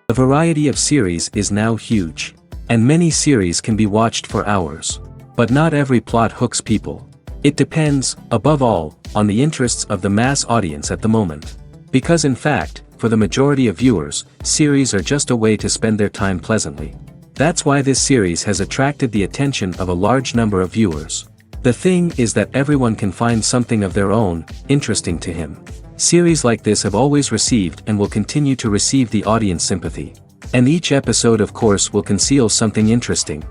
The variety of series is now huge. And many series can be watched for hours. But not every plot hooks people. It depends, above all, on the interests of the mass audience at the moment. Because in fact, for the majority of viewers, series are just a way to spend their time pleasantly. That's why this series has attracted the attention of a large number of viewers. The thing is that everyone can find something of their own, interesting to him. Series like this have always received and will continue to receive the audience sympathy. And each episode of course will conceal something interesting.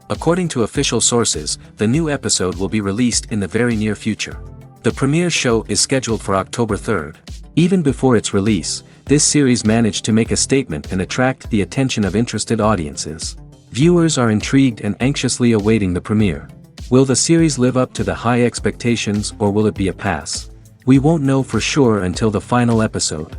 According to official sources, the new episode will be released in the very near future. The premiere show is scheduled for October 3rd. Even before its release, this series managed to make a statement and attract the attention of interested audiences. Viewers are intrigued and anxiously awaiting the premiere. Will the series live up to the high expectations or will it be a pass? We won't know for sure until the final episode.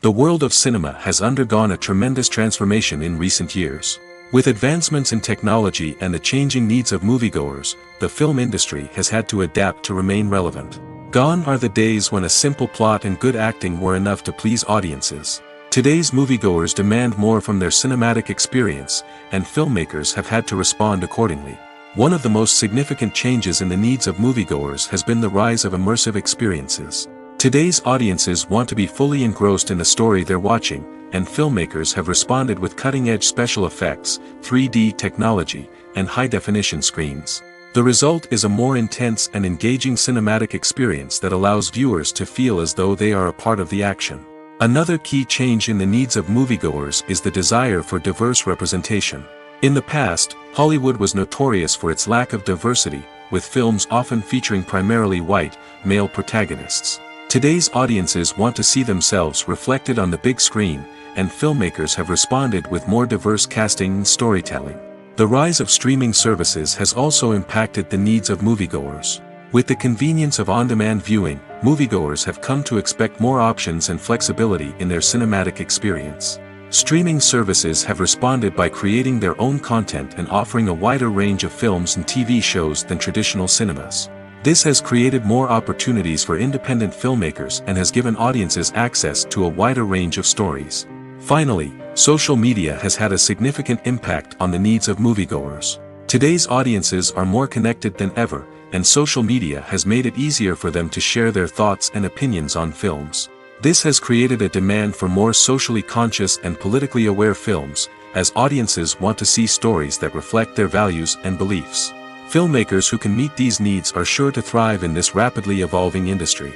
The world of cinema has undergone a tremendous transformation in recent years. With advancements in technology and the changing needs of moviegoers, the film industry has had to adapt to remain relevant. Gone are the days when a simple plot and good acting were enough to please audiences. Today's moviegoers demand more from their cinematic experience, and filmmakers have had to respond accordingly. One of the most significant changes in the needs of moviegoers has been the rise of immersive experiences. Today's audiences want to be fully engrossed in the story they're watching, and filmmakers have responded with cutting-edge special effects, 3D technology, and high-definition screens. The result is a more intense and engaging cinematic experience that allows viewers to feel as though they are a part of the action. Another key change in the needs of moviegoers is the desire for diverse representation. In the past, Hollywood was notorious for its lack of diversity, with films often featuring primarily white, male protagonists. Today's audiences want to see themselves reflected on the big screen, and filmmakers have responded with more diverse casting and storytelling. The rise of streaming services has also impacted the needs of moviegoers. With the convenience of on-demand viewing, moviegoers have come to expect more options and flexibility in their cinematic experience. Streaming services have responded by creating their own content and offering a wider range of films and TV shows than traditional cinemas. This has created more opportunities for independent filmmakers and has given audiences access to a wider range of stories. Finally, social media has had a significant impact on the needs of moviegoers. Today's audiences are more connected than ever, and social media has made it easier for them to share their thoughts and opinions on films. This has created a demand for more socially conscious and politically aware films, as audiences want to see stories that reflect their values and beliefs. Filmmakers who can meet these needs are sure to thrive in this rapidly evolving industry.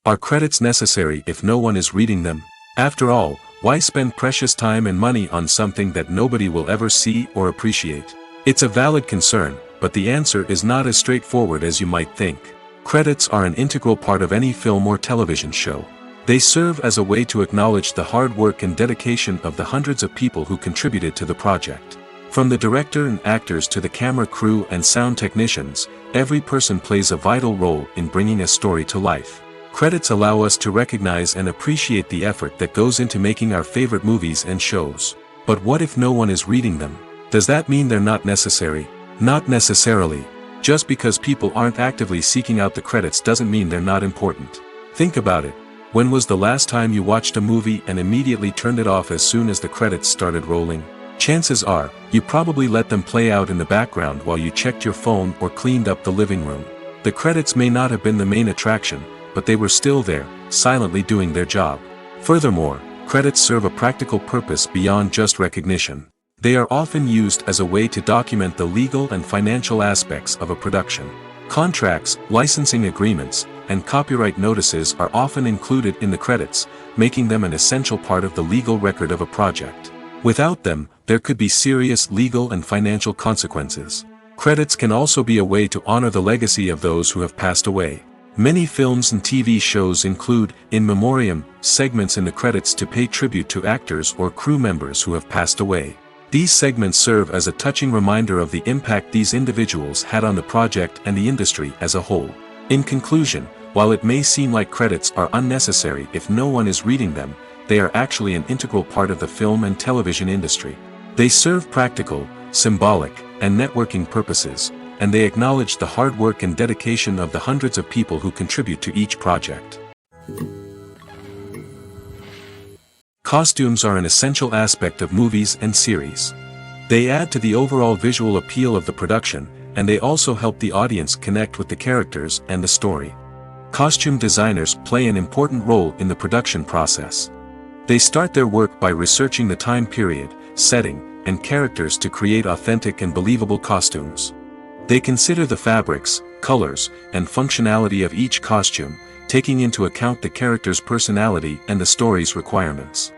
Are credits necessary if no one is reading them? After all, why spend precious time and money on something that nobody will ever see or appreciate? It's a valid concern, but the answer is not as straightforward as you might think. Credits are an integral part of any film or television show. They serve as a way to acknowledge the hard work and dedication of the hundreds of people who contributed to the project. From the director and actors to the camera crew and sound technicians, every person plays a vital role in bringing a story to life. Credits allow us to recognize and appreciate the effort that goes into making our favorite movies and shows. But what if no one is reading them? Does that mean they're not necessary? Not necessarily. Just because people aren't actively seeking out the credits doesn't mean they're not important. Think about it. When was the last time you watched a movie and immediately turned it off as soon as the credits started rolling? Chances are, you probably let them play out in the background while you checked your phone or cleaned up the living room. The credits may not have been the main attraction, but they were still there, silently doing their job. Furthermore, credits serve a practical purpose beyond just recognition. They are often used as a way to document the legal and financial aspects of a production. Contracts, licensing agreements, and copyright notices are often included in the credits, making them an essential part of the legal record of a project. Without them, there could be serious legal and financial consequences. Credits can also be a way to honor the legacy of those who have passed away. Many films and TV shows include, in memoriam, segments in the credits to pay tribute to actors or crew members who have passed away. These segments serve as a touching reminder of the impact these individuals had on the project and the industry as a whole. In conclusion, while it may seem like credits are unnecessary if no one is reading them, they are actually an integral part of the film and television industry. They serve practical, symbolic, and networking purposes, and they acknowledge the hard work and dedication of the hundreds of people who contribute to each project. Costumes are an essential aspect of movies and series. They add to the overall visual appeal of the production, and they also help the audience connect with the characters and the story. Costume designers play an important role in the production process. They start their work by researching the time period, setting, and characters to create authentic and believable costumes. They consider the fabrics, colors, and functionality of each costume, taking into account the character's personality and the story's requirements.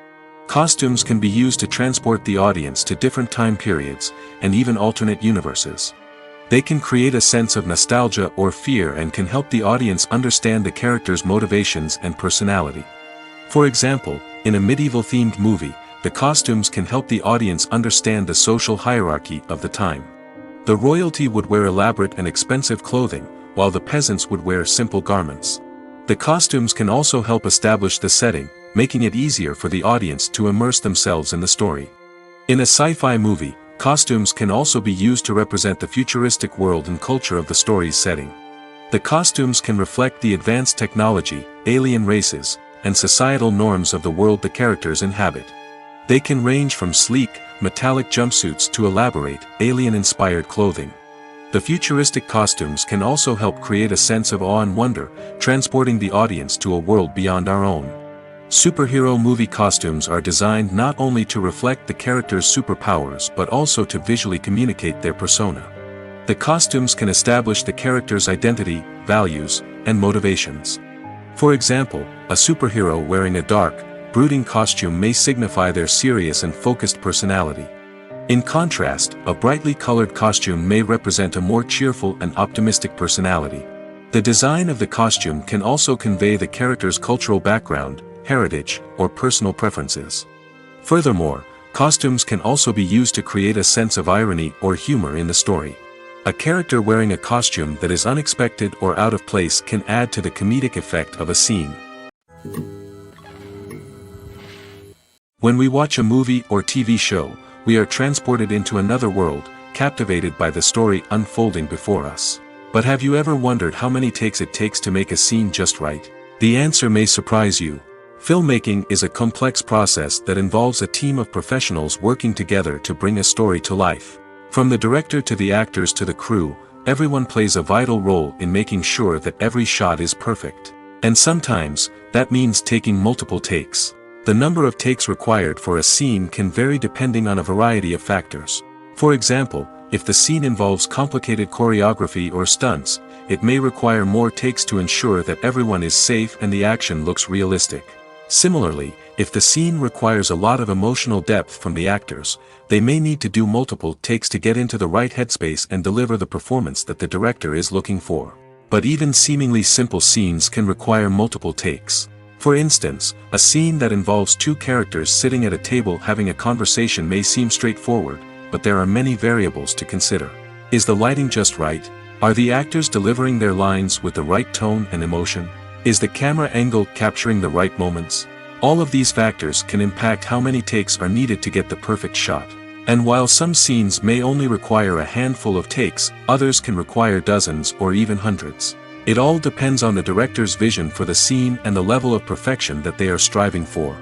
Costumes can be used to transport the audience to different time periods, and even alternate universes. They can create a sense of nostalgia or fear and can help the audience understand the character's motivations and personality. For example, in a medieval-themed movie, the costumes can help the audience understand the social hierarchy of the time. The royalty would wear elaborate and expensive clothing, while the peasants would wear simple garments. The costumes can also help establish the setting, making it easier for the audience to immerse themselves in the story. In a sci-fi movie, costumes can also be used to represent the futuristic world and culture of the story's setting. The costumes can reflect the advanced technology, alien races, and societal norms of the world the characters inhabit. They can range from sleek, metallic jumpsuits to elaborate, alien-inspired clothing. The futuristic costumes can also help create a sense of awe and wonder, transporting the audience to a world beyond our own. Superhero movie costumes are designed not only to reflect the character's superpowers but also to visually communicate their persona. The costumes can establish the character's identity, values, and motivations. For example, a superhero wearing a dark, brooding costume may signify their serious and focused personality. In contrast, a brightly colored costume may represent a more cheerful and optimistic personality. The design of the costume can also convey the character's cultural background, heritage, or personal preferences. Furthermore, costumes can also be used to create a sense of irony or humor in the story. A character wearing a costume that is unexpected or out of place can add to the comedic effect of a scene. When we watch a movie or TV show, we are transported into another world, captivated by the story unfolding before us. But have you ever wondered how many takes it takes to make a scene just right? The answer may surprise you. Filmmaking is a complex process that involves a team of professionals working together to bring a story to life. From the director to the actors to the crew, everyone plays a vital role in making sure that every shot is perfect. And sometimes, that means taking multiple takes. The number of takes required for a scene can vary depending on a variety of factors. For example, if the scene involves complicated choreography or stunts, it may require more takes to ensure that everyone is safe and the action looks realistic. Similarly, if the scene requires a lot of emotional depth from the actors, they may need to do multiple takes to get into the right headspace and deliver the performance that the director is looking for. But even seemingly simple scenes can require multiple takes. For instance, a scene that involves two characters sitting at a table having a conversation may seem straightforward, but there are many variables to consider. Is the lighting just right? Are the actors delivering their lines with the right tone and emotion? Is the camera angle capturing the right moments? All of these factors can impact how many takes are needed to get the perfect shot. And while some scenes may only require a handful of takes, others can require dozens or even hundreds. It all depends on the director's vision for the scene and the level of perfection that they are striving for.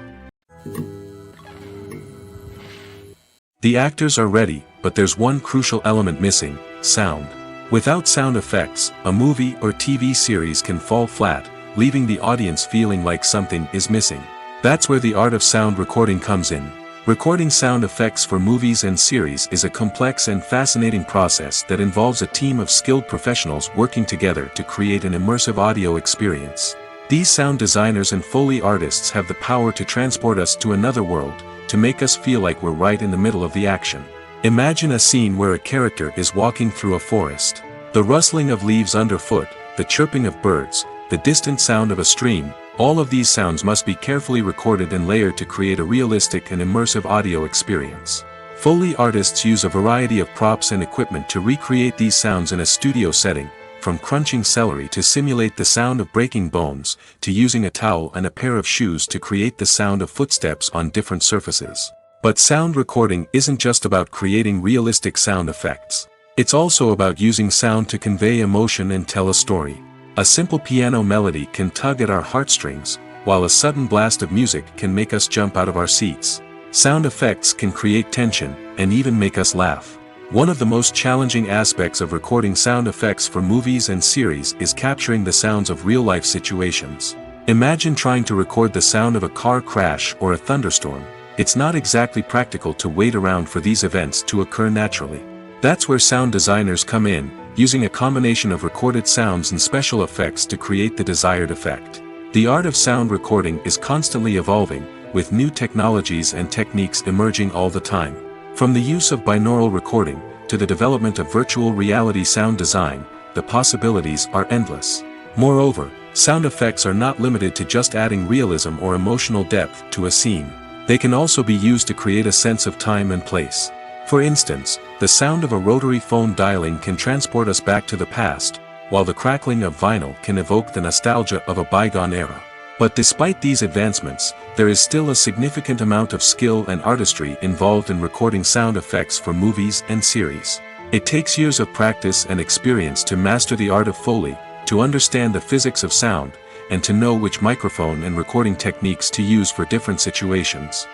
The actors are ready, but there's one crucial element missing: sound. Without sound effects, a movie or TV series can fall flat, leaving the audience feeling like something is missing. That's where the art of sound recording comes in. Recording sound effects for movies and series is a complex and fascinating process that involves a team of skilled professionals working together to create an immersive audio experience. These sound designers and Foley artists have the power to transport us to another world, to make us feel like we're right in the middle of the action. Imagine a scene where a character is walking through a forest. The rustling of leaves underfoot, the chirping of birds, the distant sound of a stream, all of these sounds must be carefully recorded and layered to create a realistic and immersive audio experience. Foley artists use a variety of props and equipment to recreate these sounds in a studio setting, from crunching celery to simulate the sound of breaking bones, to using a towel and a pair of shoes to create the sound of footsteps on different surfaces. But sound recording isn't just about creating realistic sound effects. It's also about using sound to convey emotion and tell a story. A simple piano melody can tug at our heartstrings, while a sudden blast of music can make us jump out of our seats. Sound effects can create tension, and even make us laugh. One of the most challenging aspects of recording sound effects for movies and series is capturing the sounds of real-life situations. Imagine trying to record the sound of a car crash or a thunderstorm. It's not exactly practical to wait around for these events to occur naturally. That's where sound designers come in, using a combination of recorded sounds and special effects to create the desired effect. The art of sound recording is constantly evolving, with new technologies and techniques emerging all the time. From the use of binaural recording, to the development of virtual reality sound design, the possibilities are endless. Moreover, sound effects are not limited to just adding realism or emotional depth to a scene. They can also be used to create a sense of time and place. For instance, the sound of a rotary phone dialing can transport us back to the past, while the crackling of vinyl can evoke the nostalgia of a bygone era. But despite these advancements, there is still a significant amount of skill and artistry involved in recording sound effects for movies and series. It takes years of practice and experience to master the art of Foley, to understand the physics of sound, and to know which microphone and recording techniques to use for different situations.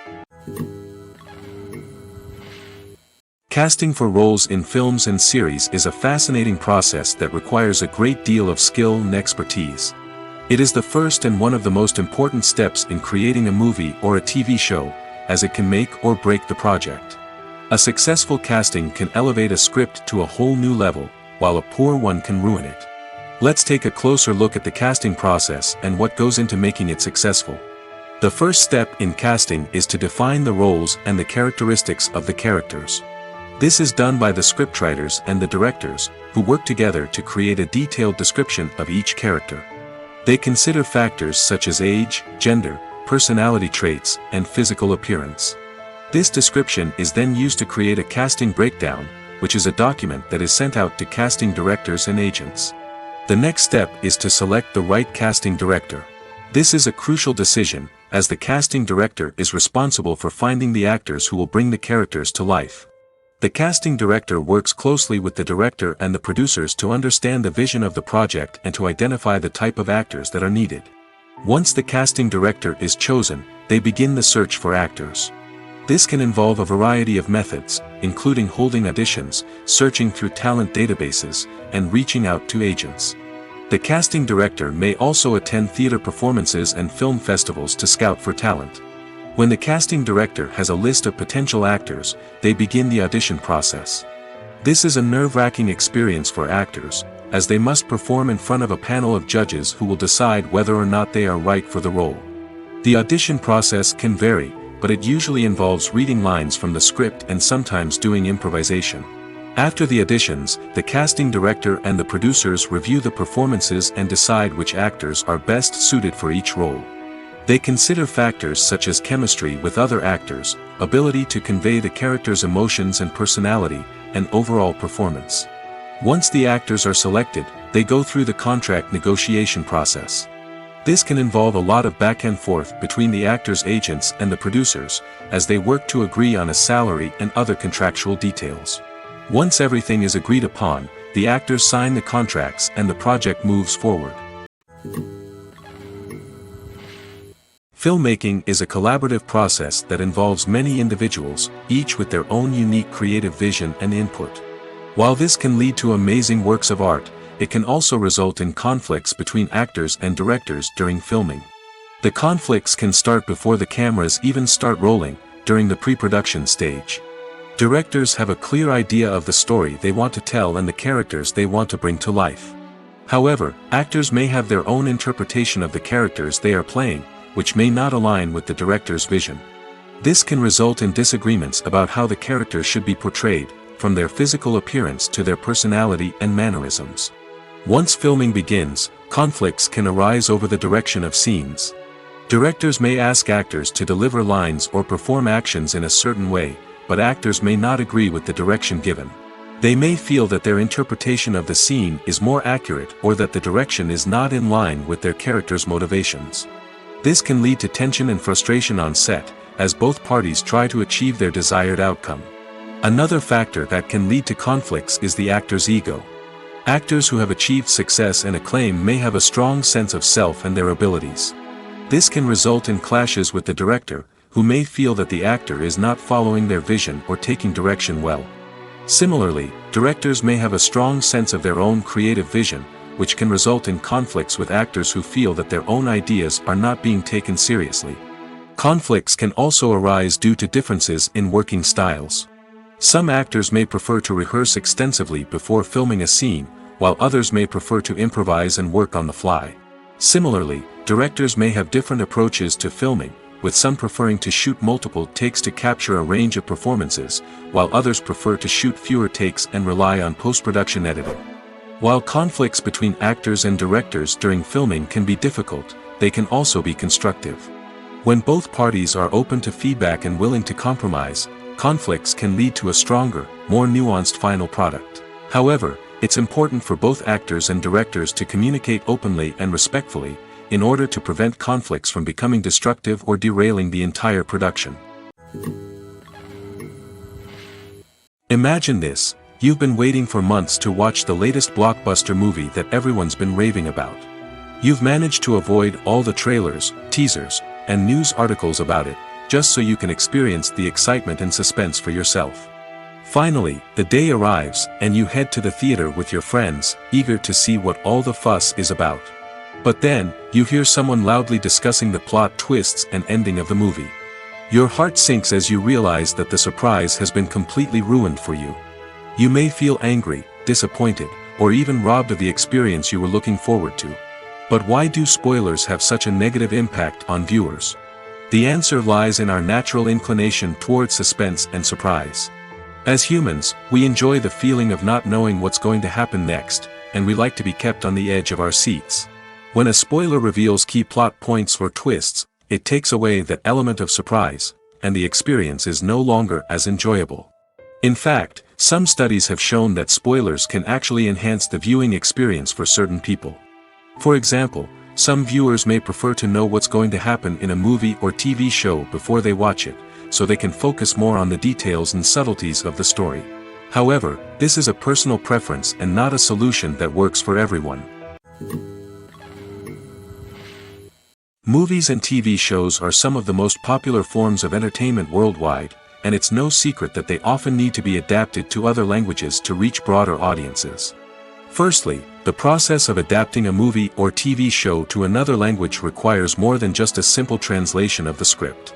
Casting for roles in films and series is a fascinating process that requires a great deal of skill and expertise. It is the first and one of the most important steps in creating a movie or a TV show, as it can make or break the project. A successful casting can elevate a script to a whole new level, while a poor one can ruin it. Let's take a closer look at the casting process and what goes into making it successful. The first step in casting is to define the roles and the characteristics of the characters. This is done by the scriptwriters and the directors, who work together to create a detailed description of each character. They consider factors such as age, gender, personality traits, and physical appearance. This description is then used to create a casting breakdown, which is a document that is sent out to casting directors and agents. The next step is to select the right casting director. This is a crucial decision, as the casting director is responsible for finding the actors who will bring the characters to life. The casting director works closely with the director and the producers to understand the vision of the project and to identify the type of actors that are needed. Once the casting director is chosen, they begin the search for actors. This can involve a variety of methods, including holding auditions, searching through talent databases, and reaching out to agents. The casting director may also attend theater performances and film festivals to scout for talent. When the casting director has a list of potential actors, they begin the audition process. This is a nerve-wracking experience for actors, as they must perform in front of a panel of judges who will decide whether or not they are right for the role. The audition process can vary, but it usually involves reading lines from the script and sometimes doing improvisation. After the auditions, the casting director and the producers review the performances and decide which actors are best suited for each role. They consider factors such as chemistry with other actors, ability to convey the character's emotions and personality, and overall performance. Once the actors are selected, they go through the contract negotiation process. This can involve a lot of back and forth between the actors' agents and the producers, as they work to agree on a salary and other contractual details. Once everything is agreed upon, the actors sign the contracts and the project moves forward. Filmmaking is a collaborative process that involves many individuals, each with their own unique creative vision and input. While this can lead to amazing works of art, it can also result in conflicts between actors and directors during filming. The conflicts can start before the cameras even start rolling, during the pre-production stage. Directors have a clear idea of the story they want to tell and the characters they want to bring to life. However, actors may have their own interpretation of the characters they are playing, which may not align with the director's vision. This can result in disagreements about how the characters should be portrayed, from their physical appearance to their personality and mannerisms. Once filming begins, conflicts can arise over the direction of scenes. Directors may ask actors to deliver lines or perform actions in a certain way, but actors may not agree with the direction given. They may feel that their interpretation of the scene is more accurate or that the direction is not in line with their character's motivations. This can lead to tension and frustration on set, as both parties try to achieve their desired outcome. Another factor that can lead to conflicts is the actor's ego. Actors who have achieved success and acclaim may have a strong sense of self and their abilities. This can result in clashes with the director, who may feel that the actor is not following their vision or taking direction well. Similarly, directors may have a strong sense of their own creative vision, which can result in conflicts with actors who feel that their own ideas are not being taken seriously. Conflicts can also arise due to differences in working styles. Some actors may prefer to rehearse extensively before filming a scene, while others may prefer to improvise and work on the fly. Similarly, directors may have different approaches to filming, with some preferring to shoot multiple takes to capture a range of performances, while others prefer to shoot fewer takes and rely on post-production editing. While conflicts between actors and directors during filming can be difficult, they can also be constructive. When both parties are open to feedback and willing to compromise, conflicts can lead to a stronger, more nuanced final product. However, it's important for both actors and directors to communicate openly and respectfully, in order to prevent conflicts from becoming destructive or derailing the entire production. Imagine this: you've been waiting for months to watch the latest blockbuster movie that everyone's been raving about. You've managed to avoid all the trailers, teasers, and news articles about it, just so you can experience the excitement and suspense for yourself. Finally, the day arrives, and you head to the theater with your friends, eager to see what all the fuss is about. But then, you hear someone loudly discussing the plot twists and ending of the movie. Your heart sinks as you realize that the surprise has been completely ruined for you. You may feel angry, disappointed, or even robbed of the experience you were looking forward to. But why do spoilers have such a negative impact on viewers? The answer lies in our natural inclination toward suspense and surprise. As humans, we enjoy the feeling of not knowing what's going to happen next, and we like to be kept on the edge of our seats. When a spoiler reveals key plot points or twists, it takes away that element of surprise, and the experience is no longer as enjoyable. In fact, some studies have shown that spoilers can actually enhance the viewing experience for certain people. For example, some viewers may prefer to know what's going to happen in a movie or TV show before they watch it, so they can focus more on the details and subtleties of the story. However, this is a personal preference and not a solution that works for everyone. Movies and TV shows are some of the most popular forms of entertainment worldwide, and it's no secret that they often need to be adapted to other languages to reach broader audiences. Firstly, the process of adapting a movie or TV show to another language requires more than just a simple translation of the script.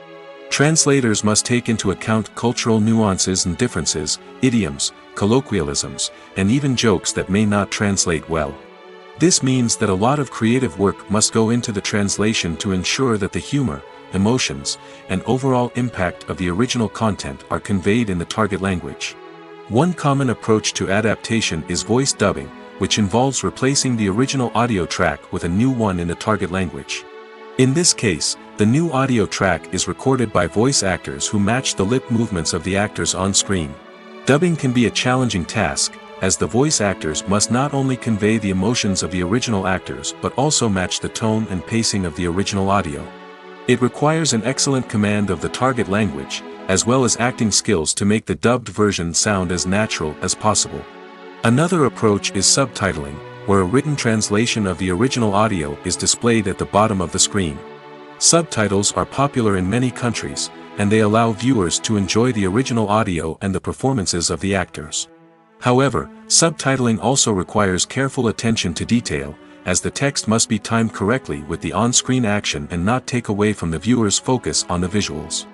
Translators must take into account cultural nuances and differences, idioms, colloquialisms, and even jokes that may not translate well. This means that a lot of creative work must go into the translation to ensure that the humor, emotions, and overall impact of the original content are conveyed in the target language. One common approach to adaptation is voice dubbing, which involves replacing the original audio track with a new one in the target language. In this case, the new audio track is recorded by voice actors who match the lip movements of the actors on screen. Dubbing can be a challenging task, as the voice actors must not only convey the emotions of the original actors but also match the tone and pacing of the original audio. It requires an excellent command of the target language, as well as acting skills to make the dubbed version sound as natural as possible. Another approach is subtitling, where a written translation of the original audio is displayed at the bottom of the screen. Subtitles are popular in many countries, and they allow viewers to enjoy the original audio and the performances of the actors. However, subtitling also requires careful attention to detail, as the text must be timed correctly with the on-screen action and not take away from the viewer's focus on the visuals.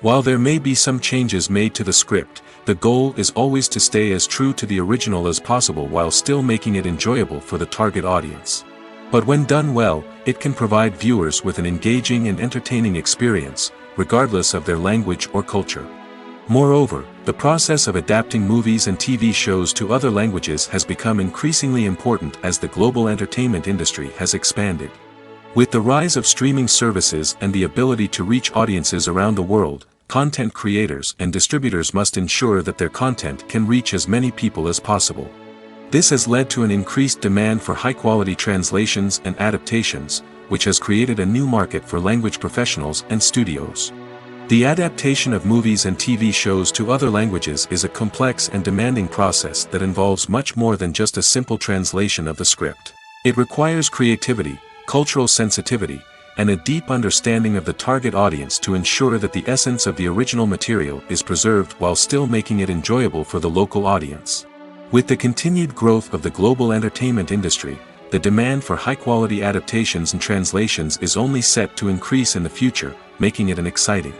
While there may be some changes made to the script, the goal is always to stay as true to the original as possible while still making it enjoyable for the target audience. But when done well, it can provide viewers with an engaging and entertaining experience, regardless of their language or culture. Moreover, the process of adapting movies and TV shows to other languages has become increasingly important as the global entertainment industry has expanded. With the rise of streaming services and the ability to reach audiences around the world, content creators and distributors must ensure that their content can reach as many people as possible. This has led to an increased demand for high-quality translations and adaptations, which has created a new market for language professionals and studios. The adaptation of movies and TV shows to other languages is a complex and demanding process that involves much more than just a simple translation of the script. It requires creativity, cultural sensitivity, and a deep understanding of the target audience to ensure that the essence of the original material is preserved while still making it enjoyable for the local audience. With the continued growth of the global entertainment industry, the demand for high-quality adaptations and translations is only set to increase in the future, making it an exciting.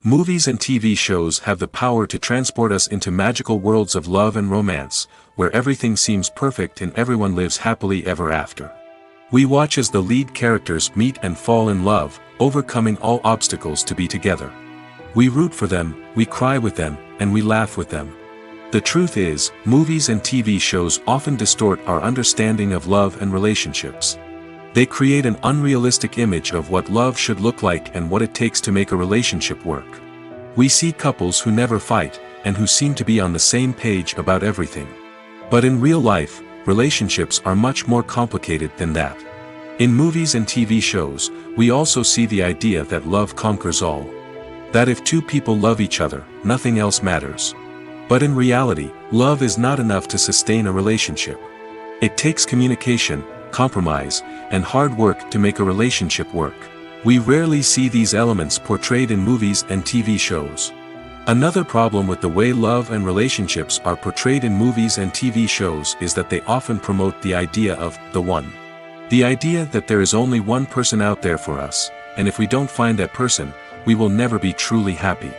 Movies and TV shows have the power to transport us into magical worlds of love and romance, where everything seems perfect and everyone lives happily ever after. We watch as the lead characters meet and fall in love, overcoming all obstacles to be together. We root for them, we cry with them, and we laugh with them. The truth is, movies and TV shows often distort our understanding of love and relationships. They create an unrealistic image of what love should look like and what it takes to make a relationship work. We see couples who never fight, and who seem to be on the same page about everything. But in real life, relationships are much more complicated than that. In movies and TV shows, we also see the idea that love conquers all. That if two people love each other, nothing else matters. But in reality, love is not enough to sustain a relationship. It takes communication, compromise, and hard work to make a relationship work. We rarely see these elements portrayed in movies and TV shows. Another problem with the way love and relationships are portrayed in movies and TV shows is that they often promote the idea of the one. The idea that there is only one person out there for us, and if we don't find that person, we will never be truly happy.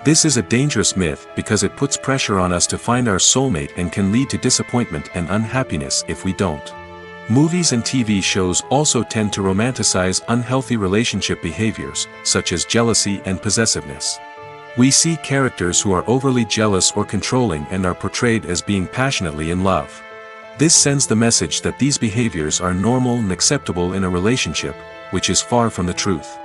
This is a dangerous myth because it puts pressure on us to find our soulmate and can lead to disappointment and unhappiness if we don't. Movies and TV shows also tend to romanticize unhealthy relationship behaviors, such as jealousy and possessiveness. We see characters who are overly jealous or controlling and are portrayed as being passionately in love. This sends the message that these behaviors are normal and acceptable in a relationship, which is far from the truth.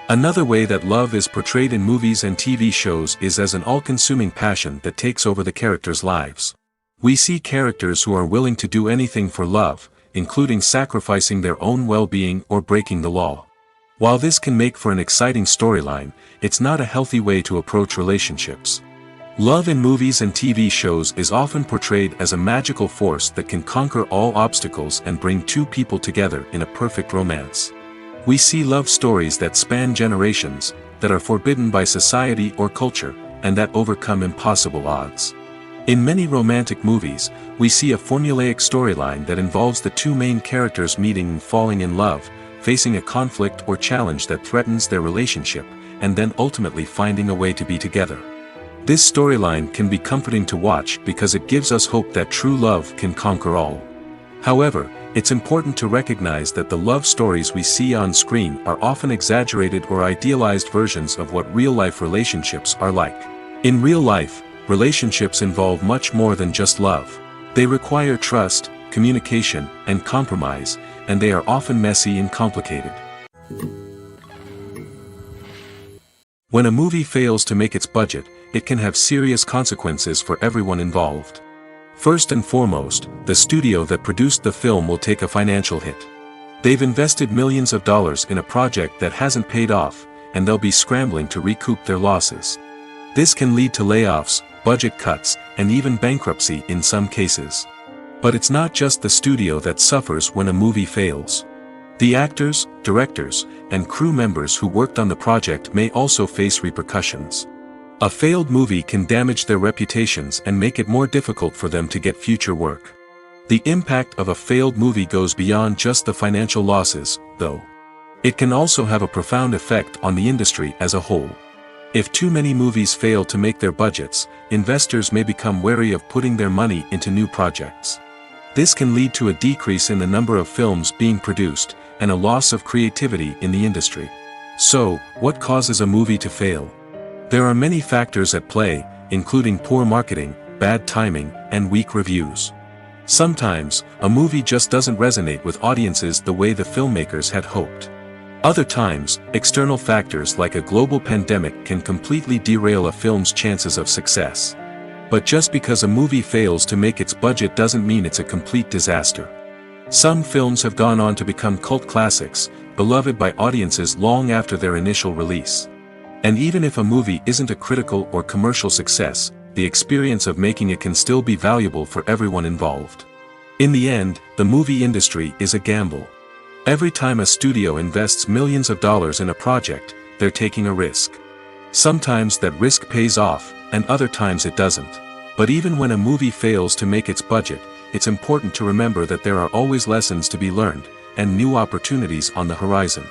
Another way that love is portrayed in movies and TV shows is as an all-consuming passion that takes over the characters' lives. We see characters who are willing to do anything for love, including sacrificing their own well-being or breaking the law. While this can make for an exciting storyline, it's not a healthy way to approach relationships. Love in movies and TV shows is often portrayed as a magical force that can conquer all obstacles and bring two people together in a perfect romance. We see love stories that span generations, that are forbidden by society or culture, and that overcome impossible odds. In many romantic movies, we see a formulaic storyline that involves the two main characters meeting and falling in love, facing a conflict or challenge that threatens their relationship, and then ultimately finding a way to be together. This storyline can be comforting to watch because it gives us hope that true love can conquer all. However, it's important to recognize that the love stories we see on screen are often exaggerated or idealized versions of what real-life relationships are like. In real life, relationships involve much more than just love. They require trust, communication, and compromise, and they are often messy and complicated. When a movie fails to make its budget, it can have serious consequences for everyone involved. First and foremost, the studio that produced the film will take a financial hit. They've invested millions of dollars in a project that hasn't paid off, and they'll be scrambling to recoup their losses. This can lead to layoffs, budget cuts, and even bankruptcy in some cases. But it's not just the studio that suffers when a movie fails. The actors, directors, and crew members who worked on the project may also face repercussions. A failed movie can damage their reputations and make it more difficult for them to get future work. The impact of a failed movie goes beyond just the financial losses, though. It can also have a profound effect on the industry as a whole. If too many movies fail to make their budgets, investors may become wary of putting their money into new projects. This can lead to a decrease in the number of films being produced, and a loss of creativity in the industry. So, what causes a movie to fail? There are many factors at play, including poor marketing, bad timing, and weak reviews. Sometimes, a movie just doesn't resonate with audiences the way the filmmakers had hoped. Other times, external factors like a global pandemic can completely derail a film's chances of success. But just because a movie fails to make its budget doesn't mean it's a complete disaster. Some films have gone on to become cult classics, beloved by audiences long after their initial release. And even if a movie isn't a critical or commercial success, the experience of making it can still be valuable for everyone involved. In the end, the movie industry is a gamble. Every time a studio invests millions of dollars in a project, they're taking a risk. Sometimes that risk pays off, and other times it doesn't. But even when a movie fails to make its budget, it's important to remember that there are always lessons to be learned, and new opportunities on the horizon.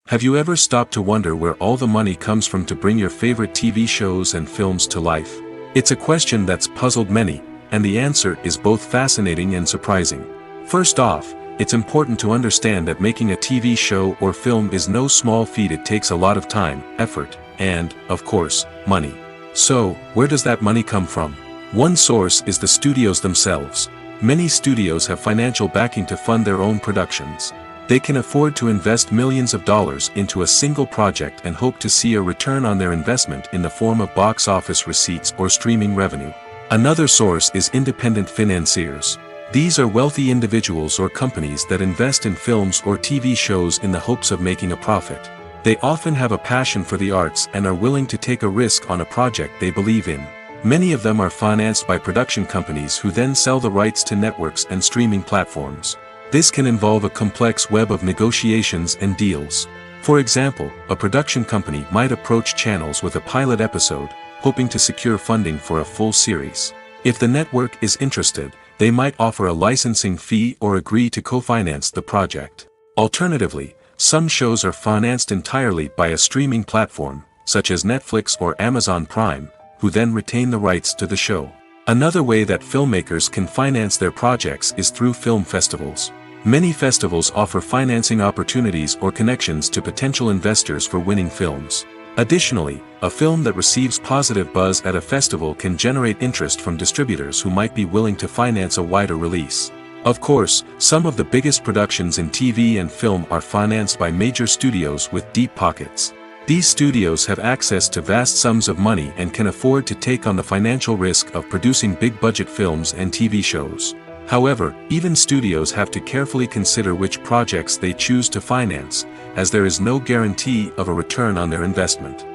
Have you ever stopped to wonder where all the money comes from to bring your favorite TV shows and films to life? It's a question that's puzzled many, and the answer is both fascinating and surprising. First off, it's important to understand that making a TV show or film is no small feat. It takes a lot of time, effort, and, of course, money. So, where does that money come from? One source is the studios themselves. Many studios have financial backing to fund their own productions. They can afford to invest millions of dollars into a single project and hope to see a return on their investment in the form of box office receipts or streaming revenue. Another source is independent financiers. These are wealthy individuals or companies that invest in films or TV shows in the hopes of making a profit. They often have a passion for the arts and are willing to take a risk on a project they believe in. Many of them are financed by production companies who then sell the rights to networks and streaming platforms. This can involve a complex web of negotiations and deals. For example, a production company might approach channels with a pilot episode, hoping to secure funding for a full series. If the network is interested, they might offer a licensing fee or agree to co-finance the project. Alternatively, some shows are financed entirely by a streaming platform, such as Netflix or Amazon Prime, who then retain the rights to the show. Another way that filmmakers can finance their projects is through film festivals. Many festivals offer financing opportunities or connections to potential investors for winning films. Additionally, a film that receives positive buzz at a festival can generate interest from distributors who might be willing to finance a wider release. Of course, some of the biggest productions in TV and film are financed by major studios with deep pockets. These studios have access to vast sums of money and can afford to take on the financial risk of producing big-budget films and TV shows. However, even studios have to carefully consider which projects they choose to finance, as there is no guarantee of a return on their investment.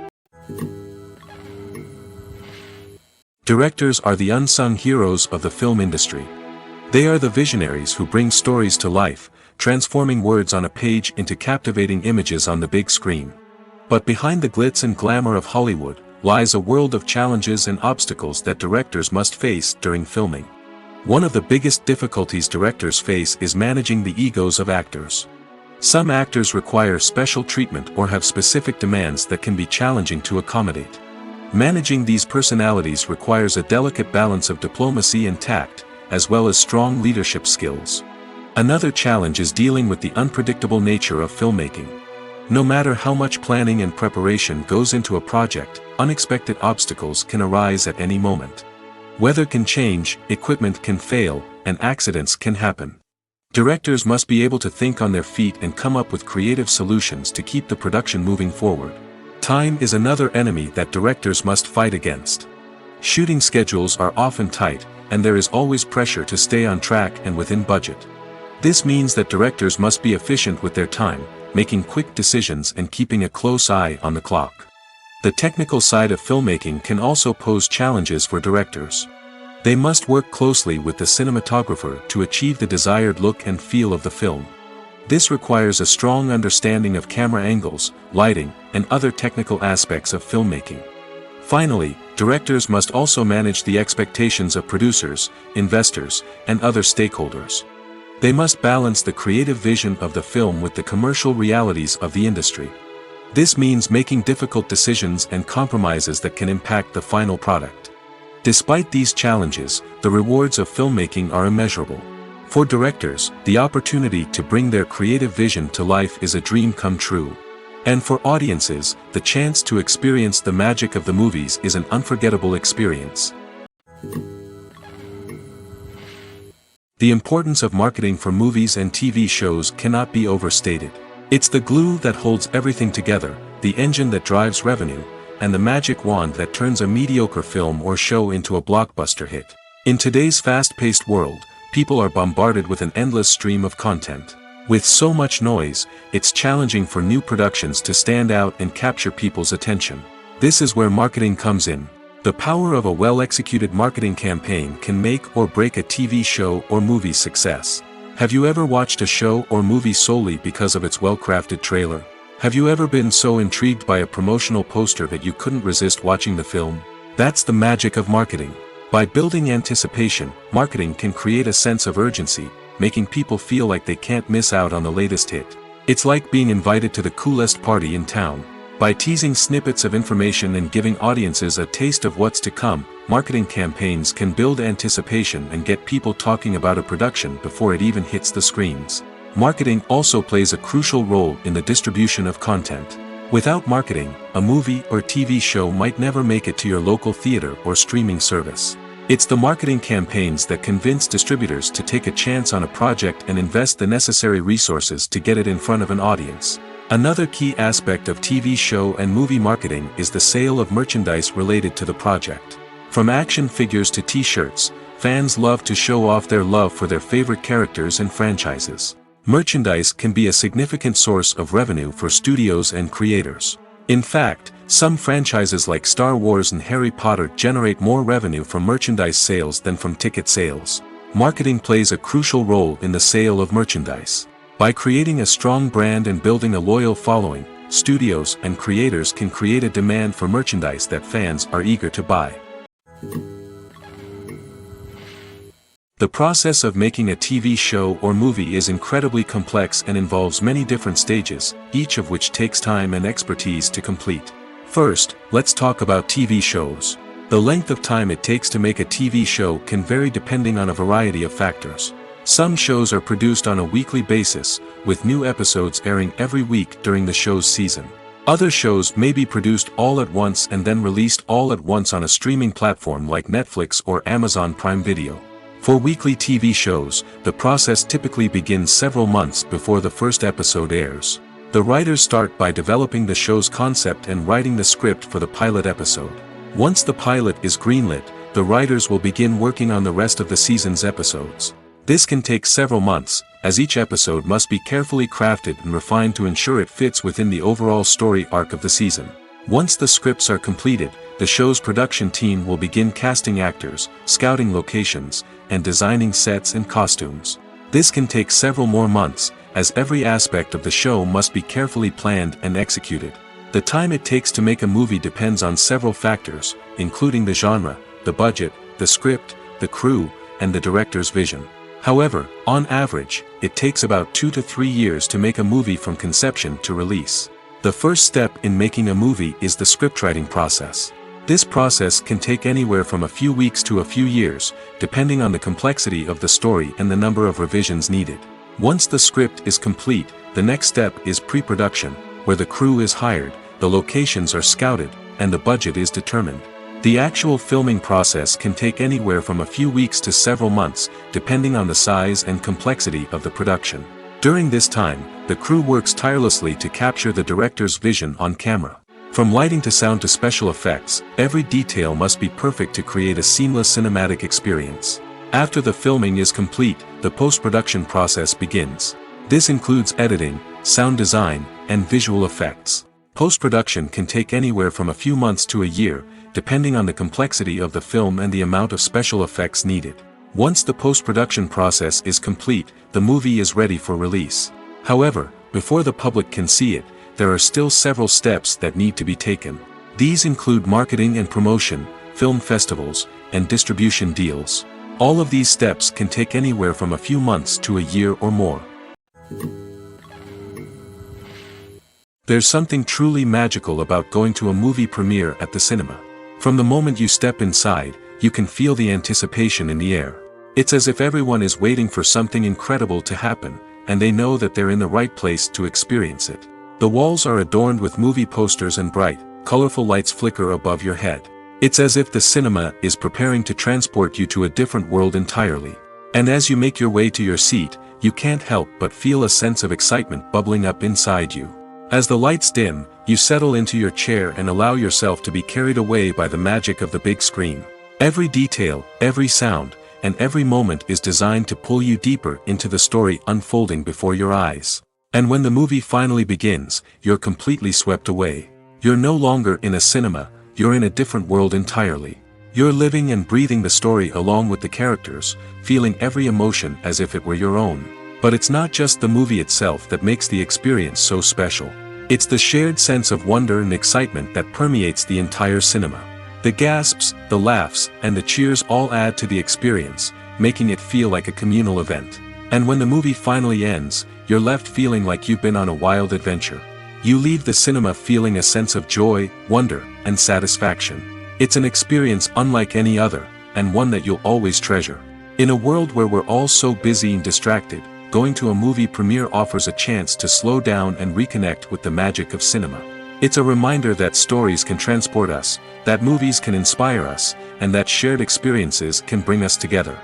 Directors are the unsung heroes of the film industry. They are the visionaries who bring stories to life, transforming words on a page into captivating images on the big screen. But behind the glitz and glamour of Hollywood lies a world of challenges and obstacles that directors must face during filming. One of the biggest difficulties directors face is managing the egos of actors. Some actors require special treatment or have specific demands that can be challenging to accommodate. Managing these personalities requires a delicate balance of diplomacy and tact, as well as strong leadership skills. Another challenge is dealing with the unpredictable nature of filmmaking. No matter how much planning and preparation goes into a project, unexpected obstacles can arise at any moment. Weather can change, equipment can fail, and accidents can happen. Directors must be able to think on their feet and come up with creative solutions to keep the production moving forward. Time is another enemy that directors must fight against. Shooting schedules are often tight, and there is always pressure to stay on track and within budget. This means that directors must be efficient with their time, making quick decisions and keeping a close eye on the clock. The technical side of filmmaking can also pose challenges for directors. They must work closely with the cinematographer to achieve the desired look and feel of the film. This requires a strong understanding of camera angles, lighting, and other technical aspects of filmmaking. Finally, directors must also manage the expectations of producers, investors, and other stakeholders. They must balance the creative vision of the film with the commercial realities of the industry. This means making difficult decisions and compromises that can impact the final product. Despite these challenges, the rewards of filmmaking are immeasurable. For directors, the opportunity to bring their creative vision to life is a dream come true. And for audiences, the chance to experience the magic of the movies is an unforgettable experience. The importance of marketing for movies and TV shows cannot be overstated. It's the glue that holds everything together, the engine that drives revenue, and the magic wand that turns a mediocre film or show into a blockbuster hit. In today's fast-paced world, people are bombarded with an endless stream of content. With so much noise, it's challenging for new productions to stand out and capture people's attention. This is where marketing comes in. The power of a well-executed marketing campaign can make or break a TV show or movie's success. Have you ever watched a show or movie solely because of its well-crafted trailer? Have you ever been so intrigued by a promotional poster that you couldn't resist watching the film? That's the magic of marketing. By building anticipation, marketing can create a sense of urgency, making people feel like they can't miss out on the latest hit. It's like being invited to the coolest party in town. By teasing snippets of information and giving audiences a taste of what's to come, marketing campaigns can build anticipation and get people talking about a production before it even hits the screens. Marketing also plays a crucial role in the distribution of content. Without marketing, a movie or TV show might never make it to your local theater or streaming service. It's the marketing campaigns that convince distributors to take a chance on a project and invest the necessary resources to get it in front of an audience. Another key aspect of TV show and movie marketing is the sale of merchandise related to the project. From action figures to t-shirts, fans love to show off their love for their favorite characters and franchises. Merchandise can be a significant source of revenue for studios and creators. In fact, some franchises like Star Wars and Harry Potter generate more revenue from merchandise sales than from ticket sales. Marketing plays a crucial role in the sale of merchandise. By creating a strong brand and building a loyal following, studios and creators can create a demand for merchandise that fans are eager to buy. The process of making a TV show or movie is incredibly complex and involves many different stages, each of which takes time and expertise to complete. First, let's talk about TV shows. The length of time it takes to make a TV show can vary depending on a variety of factors. Some shows are produced on a weekly basis, with new episodes airing every week during the show's season. Other shows may be produced all at once and then released all at once on a streaming platform like Netflix or Amazon Prime Video. For weekly TV shows, the process typically begins several months before the first episode airs. The writers start by developing the show's concept and writing the script for the pilot episode. Once the pilot is greenlit, the writers will begin working on the rest of the season's episodes. This can take several months, as each episode must be carefully crafted and refined to ensure it fits within the overall story arc of the season. Once the scripts are completed, the show's production team will begin casting actors, scouting locations, and designing sets and costumes. This can take several more months, as every aspect of the show must be carefully planned and executed. The time it takes to make a movie depends on several factors, including the genre, the budget, the script, the crew, and the director's vision. However, on average, it takes about 2 to 3 years to make a movie from conception to release. The first step in making a movie is the scriptwriting process. This process can take anywhere from a few weeks to a few years, depending on the complexity of the story and the number of revisions needed. Once the script is complete, the next step is pre-production, where the crew is hired, the locations are scouted, and the budget is determined. The actual filming process can take anywhere from a few weeks to several months, depending on the size and complexity of the production. During this time, the crew works tirelessly to capture the director's vision on camera. From lighting to sound to special effects, every detail must be perfect to create a seamless cinematic experience. After the filming is complete, the post-production process begins. This includes editing, sound design, and visual effects. Post-production can take anywhere from a few months to a year, depending on the complexity of the film and the amount of special effects needed. Once the post-production process is complete, the movie is ready for release. However, before the public can see it, there are still several steps that need to be taken. These include marketing and promotion, film festivals, and distribution deals. All of these steps can take anywhere from a few months to a year or more. There's something truly magical about going to a movie premiere at the cinema. From the moment you step inside, you can feel the anticipation in the air. It's as if everyone is waiting for something incredible to happen, and they know that they're in the right place to experience it. The walls are adorned with movie posters and bright, colorful lights flicker above your head. It's as if the cinema is preparing to transport you to a different world entirely. And as you make your way to your seat, you can't help but feel a sense of excitement bubbling up inside you. As the lights dim, you settle into your chair and allow yourself to be carried away by the magic of the big screen. Every detail, every sound, and every moment is designed to pull you deeper into the story unfolding before your eyes. And when the movie finally begins, you're completely swept away. You're no longer in a cinema, you're in a different world entirely. You're living and breathing the story along with the characters, feeling every emotion as if it were your own. But it's not just the movie itself that makes the experience so special. It's the shared sense of wonder and excitement that permeates the entire cinema. The gasps, the laughs, and the cheers all add to the experience, making it feel like a communal event. And when the movie finally ends, you're left feeling like you've been on a wild adventure. You leave the cinema feeling a sense of joy, wonder, and satisfaction. It's an experience unlike any other, and one that you'll always treasure. In a world where we're all so busy and distracted, going to a movie premiere offers a chance to slow down and reconnect with the magic of cinema. It's a reminder that stories can transport us, that movies can inspire us, and that shared experiences can bring us together.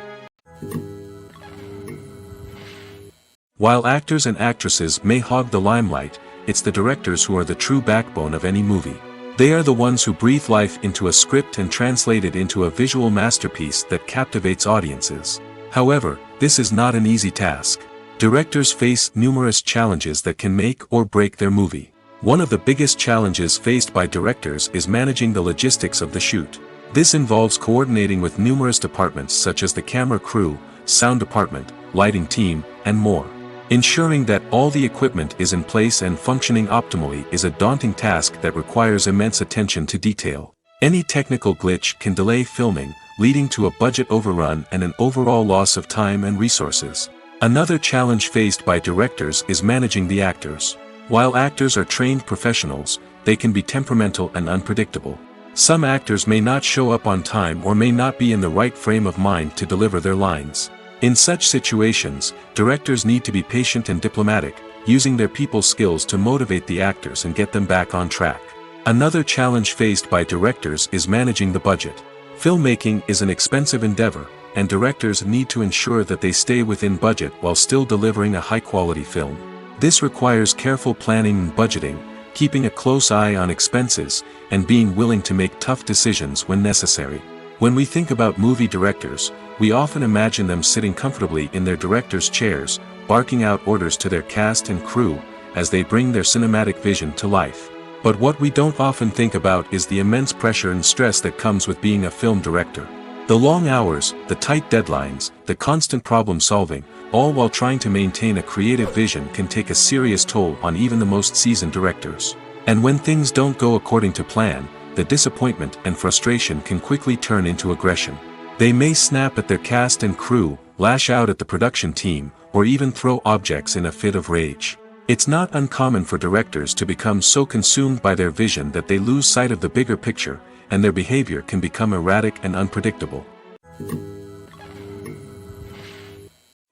While actors and actresses may hog the limelight, it's the directors who are the true backbone of any movie. They are the ones who breathe life into a script and translate it into a visual masterpiece that captivates audiences. However, this is not an easy task. Directors face numerous challenges that can make or break their movie. One of the biggest challenges faced by directors is managing the logistics of the shoot. This involves coordinating with numerous departments such as the camera crew, sound department, lighting team, and more. Ensuring that all the equipment is in place and functioning optimally is a daunting task that requires immense attention to detail. Any technical glitch can delay filming, leading to a budget overrun and an overall loss of time and resources. Another challenge faced by directors is managing the actors. While actors are trained professionals, they can be temperamental and unpredictable. Some actors may not show up on time or may not be in the right frame of mind to deliver their lines. In such situations, directors need to be patient and diplomatic, using their people skills to motivate the actors and get them back on track. Another challenge faced by directors is managing the budget. Filmmaking is an expensive endeavor, and directors need to ensure that they stay within budget while still delivering a high-quality film. This requires careful planning and budgeting, keeping a close eye on expenses, and being willing to make tough decisions when necessary. When we think about movie directors, we often imagine them sitting comfortably in their director's chairs, barking out orders to their cast and crew, as they bring their cinematic vision to life. But what we don't often think about is the immense pressure and stress that comes with being a film director. The long hours, the tight deadlines, the constant problem solving, all while trying to maintain a creative vision can take a serious toll on even the most seasoned directors. And when things don't go according to plan, the disappointment and frustration can quickly turn into aggression. They may snap at their cast and crew, lash out at the production team, or even throw objects in a fit of rage. It's not uncommon for directors to become so consumed by their vision that they lose sight of the bigger picture, and their behavior can become erratic and unpredictable.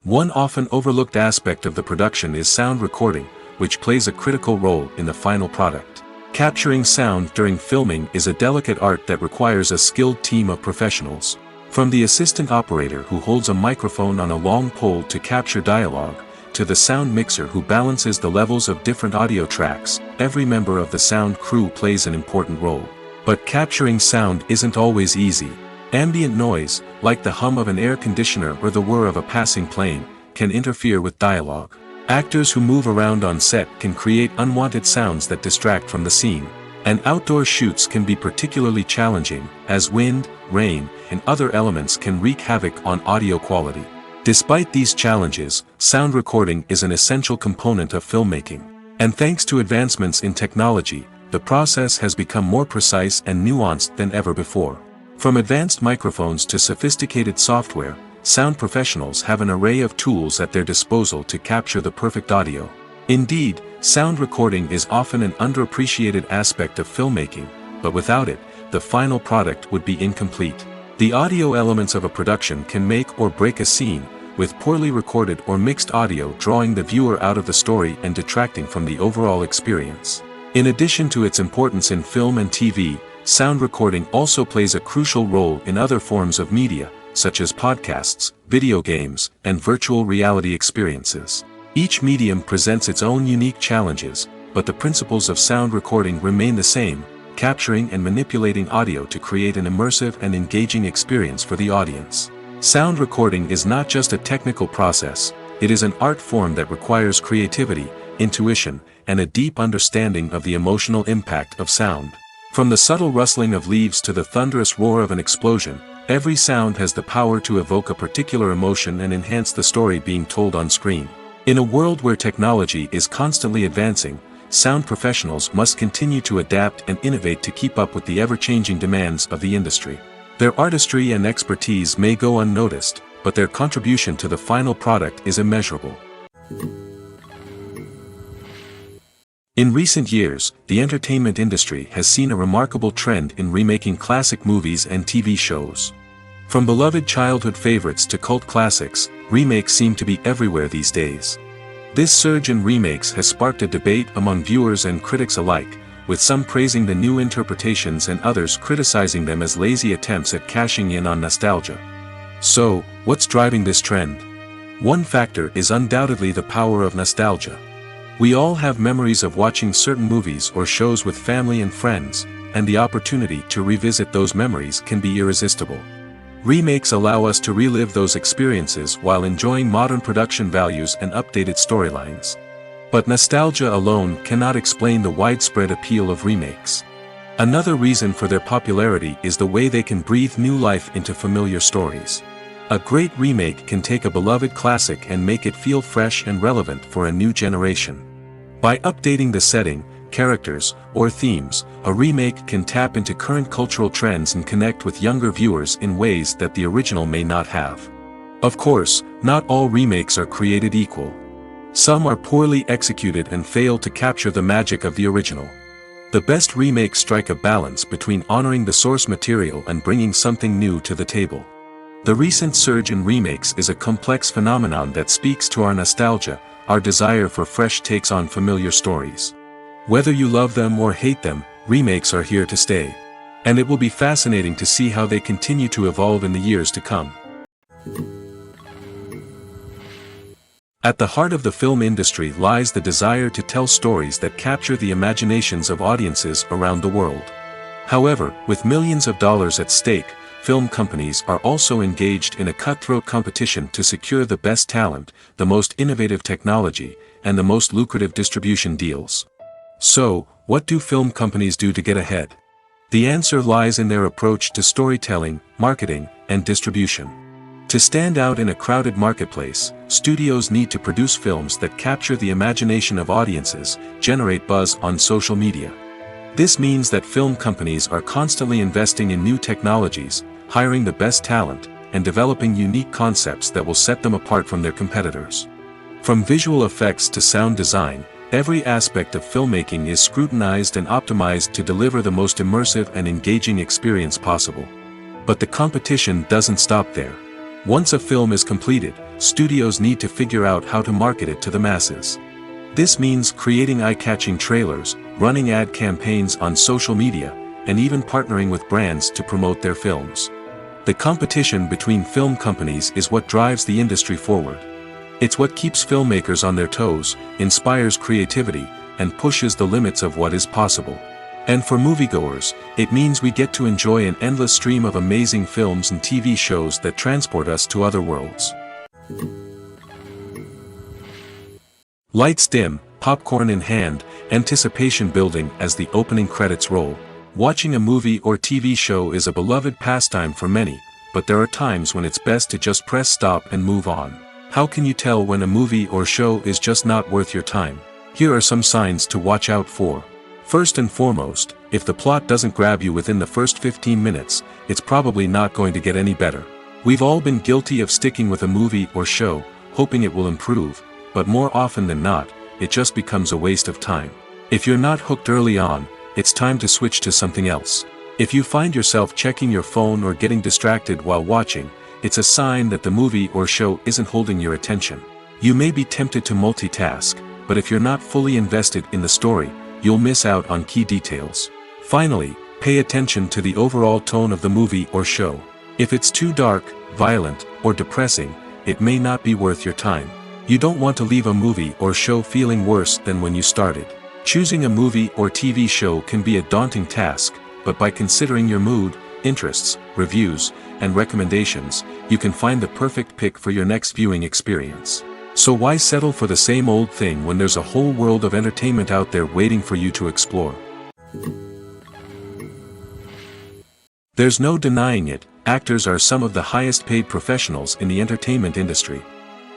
One often overlooked aspect of the production is sound recording, which plays a critical role in the final product. Capturing sound during filming is a delicate art that requires a skilled team of professionals. From the assistant operator who holds a microphone on a long pole to capture dialogue, to the sound mixer who balances the levels of different audio tracks, every member of the sound crew plays an important role. But capturing sound isn't always easy. Ambient noise, like the hum of an air conditioner or the whir of a passing plane, can interfere with dialogue. Actors who move around on set can create unwanted sounds that distract from the scene. And outdoor shoots can be particularly challenging, as wind, rain, and other elements can wreak havoc on audio quality. Despite these challenges, sound recording is an essential component of filmmaking. And thanks to advancements in technology, the process has become more precise and nuanced than ever before. From advanced microphones to sophisticated software, sound professionals have an array of tools at their disposal to capture the perfect audio. Indeed, sound recording is often an underappreciated aspect of filmmaking, but without it, the final product would be incomplete. The audio elements of a production can make or break a scene, with poorly recorded or mixed audio drawing the viewer out of the story and detracting from the overall experience. In addition to its importance in film and TV, sound recording also plays a crucial role in other forms of media, such as podcasts, video games, and virtual reality experiences. Each medium presents its own unique challenges, but the principles of sound recording remain the same, capturing and manipulating audio to create an immersive and engaging experience for the audience. Sound recording is not just a technical process, it is an art form that requires creativity, intuition, and a deep understanding of the emotional impact of sound. From the subtle rustling of leaves to the thunderous roar of an explosion, every sound has the power to evoke a particular emotion and enhance the story being told on screen. In a world where technology is constantly advancing, sound professionals must continue to adapt and innovate to keep up with the ever-changing demands of the industry. Their artistry and expertise may go unnoticed, but their contribution to the final product is immeasurable. In recent years, the entertainment industry has seen a remarkable trend in remaking classic movies and TV shows. From beloved childhood favorites to cult classics, remakes seem to be everywhere these days. This surge in remakes has sparked a debate among viewers and critics alike, with some praising the new interpretations and others criticizing them as lazy attempts at cashing in on nostalgia. So, what's driving this trend? One factor is undoubtedly the power of nostalgia. We all have memories of watching certain movies or shows with family and friends, and the opportunity to revisit those memories can be irresistible. Remakes allow us to relive those experiences while enjoying modern production values and updated storylines. But nostalgia alone cannot explain the widespread appeal of remakes. Another reason for their popularity is the way they can breathe new life into familiar stories. A great remake can take a beloved classic and make it feel fresh and relevant for a new generation. By updating the setting, characters, or themes, a remake can tap into current cultural trends and connect with younger viewers in ways that the original may not have. Of course, not all remakes are created equal. Some are poorly executed and fail to capture the magic of the original. The best remakes strike a balance between honoring the source material and bringing something new to the table. The recent surge in remakes is a complex phenomenon that speaks to our nostalgia, our desire for fresh takes on familiar stories. Whether you love them or hate them, remakes are here to stay. And it will be fascinating to see how they continue to evolve in the years to come. At the heart of the film industry lies the desire to tell stories that capture the imaginations of audiences around the world. However, with millions of dollars at stake, film companies are also engaged in a cutthroat competition to secure the best talent, the most innovative technology, and the most lucrative distribution deals. So, what do film companies do to get ahead? The answer lies in their approach to storytelling, marketing, and distribution. To stand out in a crowded marketplace, studios need to produce films that capture the imagination of audiences, generate buzz on social media. This means that film companies are constantly investing in new technologies, hiring the best talent, and developing unique concepts that will set them apart from their competitors. From visual effects to sound design, every aspect of filmmaking is scrutinized and optimized to deliver the most immersive and engaging experience possible. But the competition doesn't stop there. Once a film is completed, studios need to figure out how to market it to the masses. This means creating eye-catching trailers, running ad campaigns on social media, and even partnering with brands to promote their films. The competition between film companies is what drives the industry forward. It's what keeps filmmakers on their toes, inspires creativity, and pushes the limits of what is possible. And for moviegoers, it means we get to enjoy an endless stream of amazing films and TV shows that transport us to other worlds. Lights dim, popcorn in hand, anticipation building as the opening credits roll. Watching a movie or TV show is a beloved pastime for many, but there are times when it's best to just press stop and move on. How can you tell when a movie or show is just not worth your time? Here are some signs to watch out for. First and foremost, if the plot doesn't grab you within the first 15 minutes, it's probably not going to get any better. We've all been guilty of sticking with a movie or show, hoping it will improve, but more often than not, it just becomes a waste of time. If you're not hooked early on, it's time to switch to something else. If you find yourself checking your phone or getting distracted while watching, it's a sign that the movie or show isn't holding your attention. You may be tempted to multitask, but if you're not fully invested in the story, you'll miss out on key details. Finally, pay attention to the overall tone of the movie or show. If it's too dark, violent, or depressing, it may not be worth your time. You don't want to leave a movie or show feeling worse than when you started. Choosing a movie or TV show can be a daunting task, but by considering your mood, interests, reviews, and recommendations, you can find the perfect pick for your next viewing experience. So why settle for the same old thing when there's a whole world of entertainment out there waiting for you to explore? There's no denying it, actors are some of the highest paid professionals in the entertainment industry.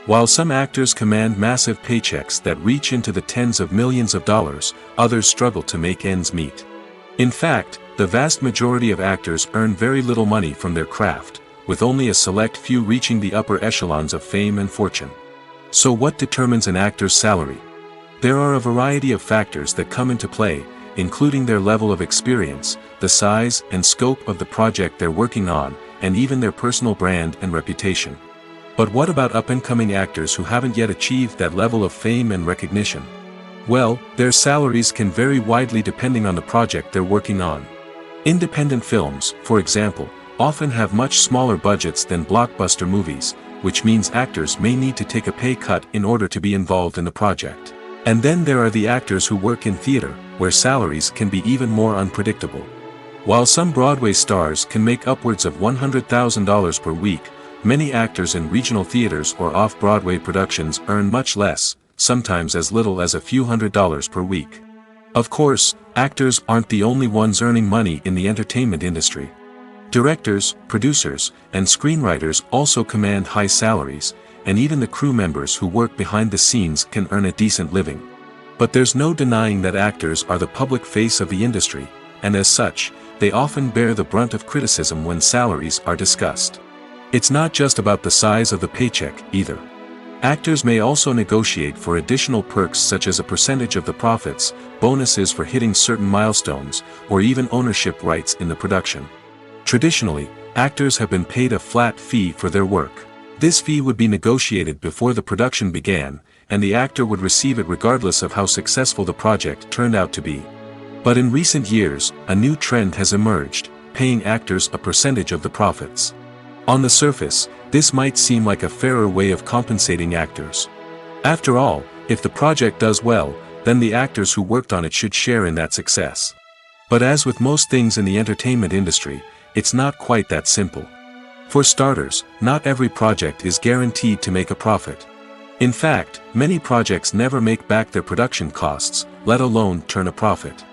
While some actors command massive paychecks that reach into the tens of millions of dollars, others struggle to make ends meet. In fact, the vast majority of actors earn very little money from their craft, with only a select few reaching the upper echelons of fame and fortune. So what determines an actor's salary? There are a variety of factors that come into play, including their level of experience, the size and scope of the project they're working on, and even their personal brand and reputation. But what about up-and-coming actors who haven't yet achieved that level of fame and recognition? Well, their salaries can vary widely depending on the project they're working on. Independent films, for example, often have much smaller budgets than blockbuster movies, which means actors may need to take a pay cut in order to be involved in the project. And then there are the actors who work in theater, where salaries can be even more unpredictable. While some Broadway stars can make upwards of $100,000 per week, many actors in regional theaters or off-Broadway productions earn much less, sometimes as little as a few $100s per week. Of course, actors aren't the only ones earning money in the entertainment industry. Directors, producers, and screenwriters also command high salaries, and even the crew members who work behind the scenes can earn a decent living. But there's no denying that actors are the public face of the industry, and as such, they often bear the brunt of criticism when salaries are discussed. It's not just about the size of the paycheck, either. Actors may also negotiate for additional perks such as a percentage of the profits, bonuses for hitting certain milestones, or even ownership rights in the production. Traditionally, actors have been paid a flat fee for their work. This fee would be negotiated before the production began, and the actor would receive it regardless of how successful the project turned out to be. But in recent years, a new trend has emerged, paying actors a percentage of the profits. On the surface, this might seem like a fairer way of compensating actors. After all, if the project does well, then the actors who worked on it should share in that success. But as with most things in the entertainment industry, it's not quite that simple. For starters, not every project is guaranteed to make a profit. In fact, many projects never make back their production costs, let alone turn a profit.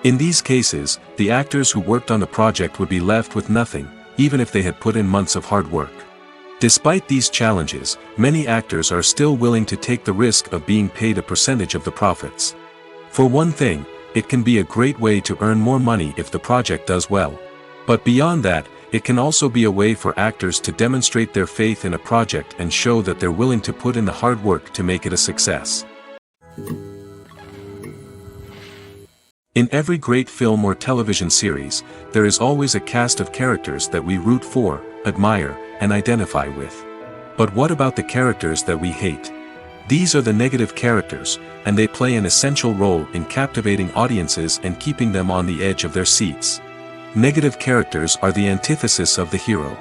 In these cases, the actors who worked on the project would be left with nothing, even if they had put in months of hard work. Despite these challenges, many actors are still willing to take the risk of being paid a percentage of the profits. For one thing, it can be a great way to earn more money if the project does well. But beyond that, it can also be a way for actors to demonstrate their faith in a project and show that they're willing to put in the hard work to make it a success. In every great film or television series, there is always a cast of characters that we root for, admire, and identify with. But what about the characters that we hate? These are the negative characters, and they play an essential role in captivating audiences and keeping them on the edge of their seats. Negative characters are the antithesis of the hero.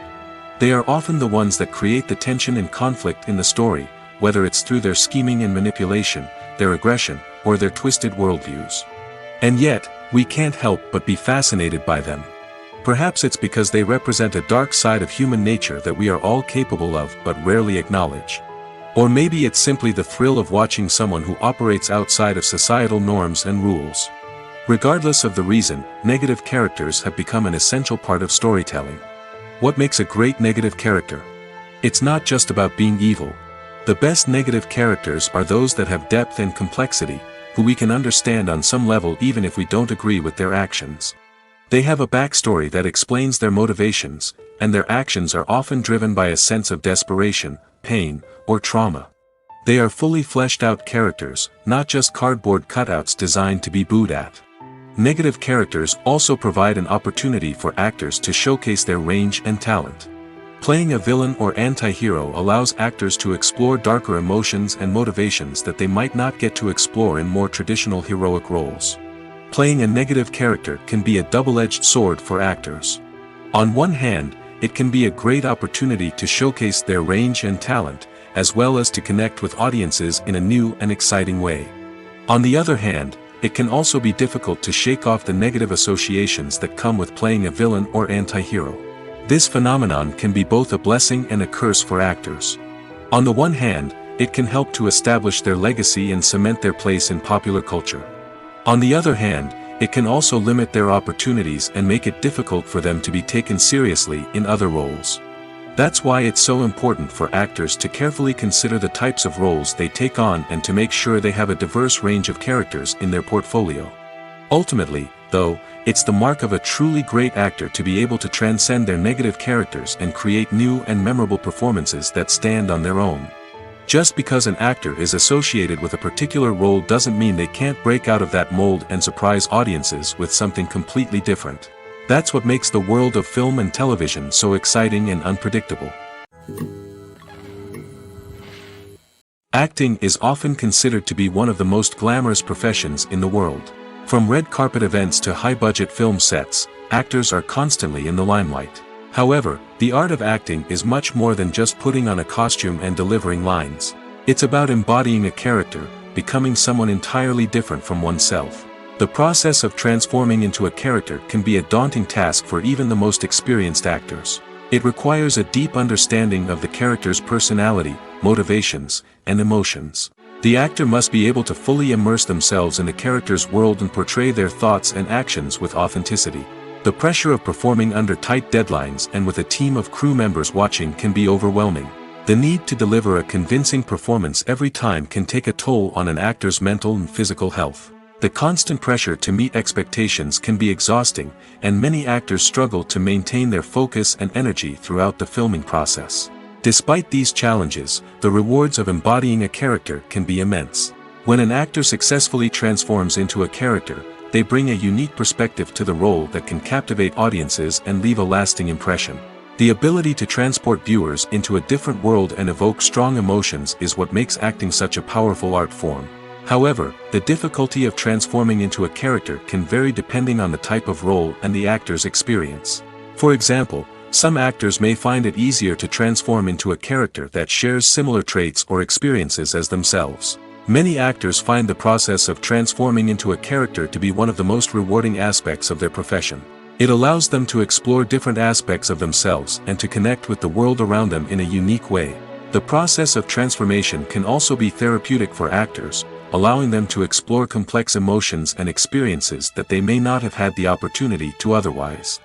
They are often the ones that create the tension and conflict in the story, whether it's through their scheming and manipulation, their aggression, or their twisted worldviews. And yet, we can't help but be fascinated by them. Perhaps it's because they represent a dark side of human nature that we are all capable of but rarely acknowledge. Or maybe it's simply the thrill of watching someone who operates outside of societal norms and rules. Regardless of the reason, negative characters have become an essential part of storytelling. What makes a great negative character? It's not just about being evil. The best negative characters are those that have depth and complexity, who we can understand on some level even if we don't agree with their actions. They have a backstory that explains their motivations, and their actions are often driven by a sense of desperation, pain, or trauma. They are fully fleshed out characters, not just cardboard cutouts designed to be booed at. Negative characters also provide an opportunity for actors to showcase their range and talent. Playing a villain or anti-hero allows actors to explore darker emotions and motivations that they might not get to explore in more traditional heroic roles. Playing a negative character can be a double-edged sword for actors. On one hand, it can be a great opportunity to showcase their range and talent, as well as to connect with audiences in a new and exciting way. On the other hand, it can also be difficult to shake off the negative associations that come with playing a villain or anti-hero. This phenomenon can be both a blessing and a curse for actors. On the one hand, it can help to establish their legacy and cement their place in popular culture. On the other hand, it can also limit their opportunities and make it difficult for them to be taken seriously in other roles. That's why it's so important for actors to carefully consider the types of roles they take on and to make sure they have a diverse range of characters in their portfolio. Ultimately, though, it's the mark of a truly great actor to be able to transcend their negative characters and create new and memorable performances that stand on their own. Just because an actor is associated with a particular role doesn't mean they can't break out of that mold and surprise audiences with something completely different. That's what makes the world of film and television so exciting and unpredictable. Acting is often considered to be one of the most glamorous professions in the world. From red carpet events to high-budget film sets, actors are constantly in the limelight. However, the art of acting is much more than just putting on a costume and delivering lines. It's about embodying a character, becoming someone entirely different from oneself. The process of transforming into a character can be a daunting task for even the most experienced actors. It requires a deep understanding of the character's personality, motivations, and emotions. The actor must be able to fully immerse themselves in the character's world and portray their thoughts and actions with authenticity. The pressure of performing under tight deadlines and with a team of crew members watching can be overwhelming. The need to deliver a convincing performance every time can take a toll on an actor's mental and physical health. The constant pressure to meet expectations can be exhausting, and many actors struggle to maintain their focus and energy throughout the filming process. Despite these challenges, the rewards of embodying a character can be immense. When an actor successfully transforms into a character, they bring a unique perspective to the role that can captivate audiences and leave a lasting impression. The ability to transport viewers into a different world and evoke strong emotions is what makes acting such a powerful art form. However, the difficulty of transforming into a character can vary depending on the type of role and the actor's experience. For example, some actors may find it easier to transform into a character that shares similar traits or experiences as themselves. Many actors find the process of transforming into a character to be one of the most rewarding aspects of their profession. It allows them to explore different aspects of themselves and to connect with the world around them in a unique way. The process of transformation can also be therapeutic for actors, allowing them to explore complex emotions and experiences that they may not have had the opportunity to otherwise.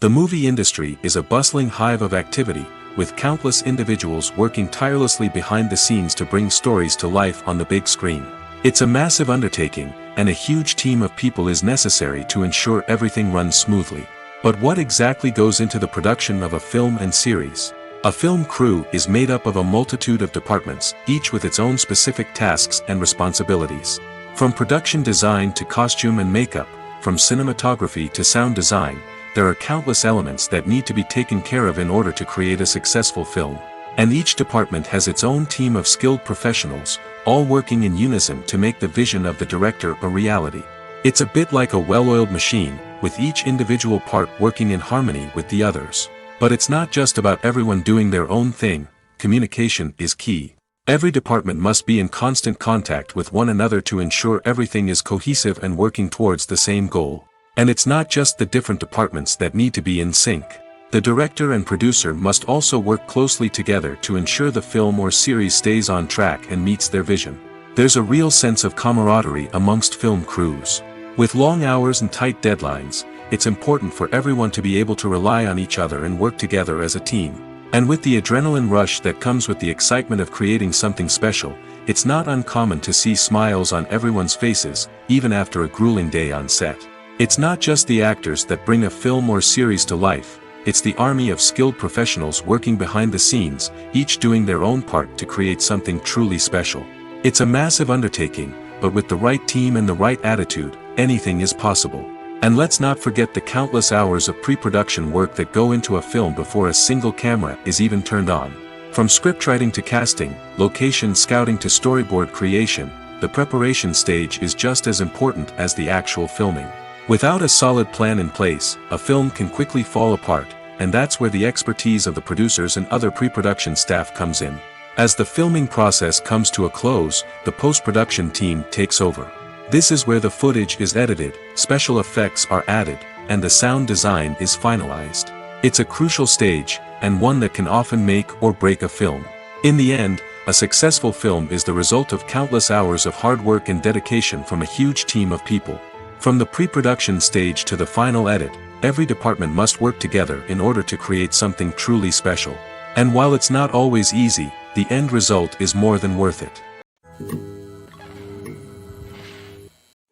The movie industry is a bustling hive of activity, with countless individuals working tirelessly behind the scenes to bring stories to life on the big screen. It's a massive undertaking, and a huge team of people is necessary to ensure everything runs smoothly. But what exactly goes into the production of a film and series? A film crew is made up of a multitude of departments, each with its own specific tasks and responsibilities. From production design to costume and makeup, from cinematography to sound design, there are countless elements that need to be taken care of in order to create a successful film. And each department has its own team of skilled professionals, all working in unison to make the vision of the director a reality. It's a bit like a well-oiled machine, with each individual part working in harmony with the others. But it's not just about everyone doing their own thing. Communication is key. Every department must be in constant contact with one another to ensure everything is cohesive and working towards the same goal. And it's not just the different departments that need to be in sync. The director and producer must also work closely together to ensure the film or series stays on track and meets their vision. There's a real sense of camaraderie amongst film crews. With long hours and tight deadlines, it's important for everyone to be able to rely on each other and work together as a team. And with the adrenaline rush that comes with the excitement of creating something special, it's not uncommon to see smiles on everyone's faces, even after a grueling day on set. It's not just the actors that bring a film or series to life, it's the army of skilled professionals working behind the scenes, each doing their own part to create something truly special. It's a massive undertaking, but with the right team and the right attitude, anything is possible. And let's not forget the countless hours of pre-production work that go into a film before a single camera is even turned on. From scriptwriting to casting, location scouting to storyboard creation, the preparation stage is just as important as the actual filming. Without a solid plan in place, a film can quickly fall apart, and that's where the expertise of the producers and other pre-production staff comes in. As the filming process comes to a close, the post-production team takes over. This is where the footage is edited, special effects are added, and the sound design is finalized. It's a crucial stage, and one that can often make or break a film. In the end, a successful film is the result of countless hours of hard work and dedication from a huge team of people. From the pre-production stage to the final edit, every department must work together in order to create something truly special. And while it's not always easy, the end result is more than worth it.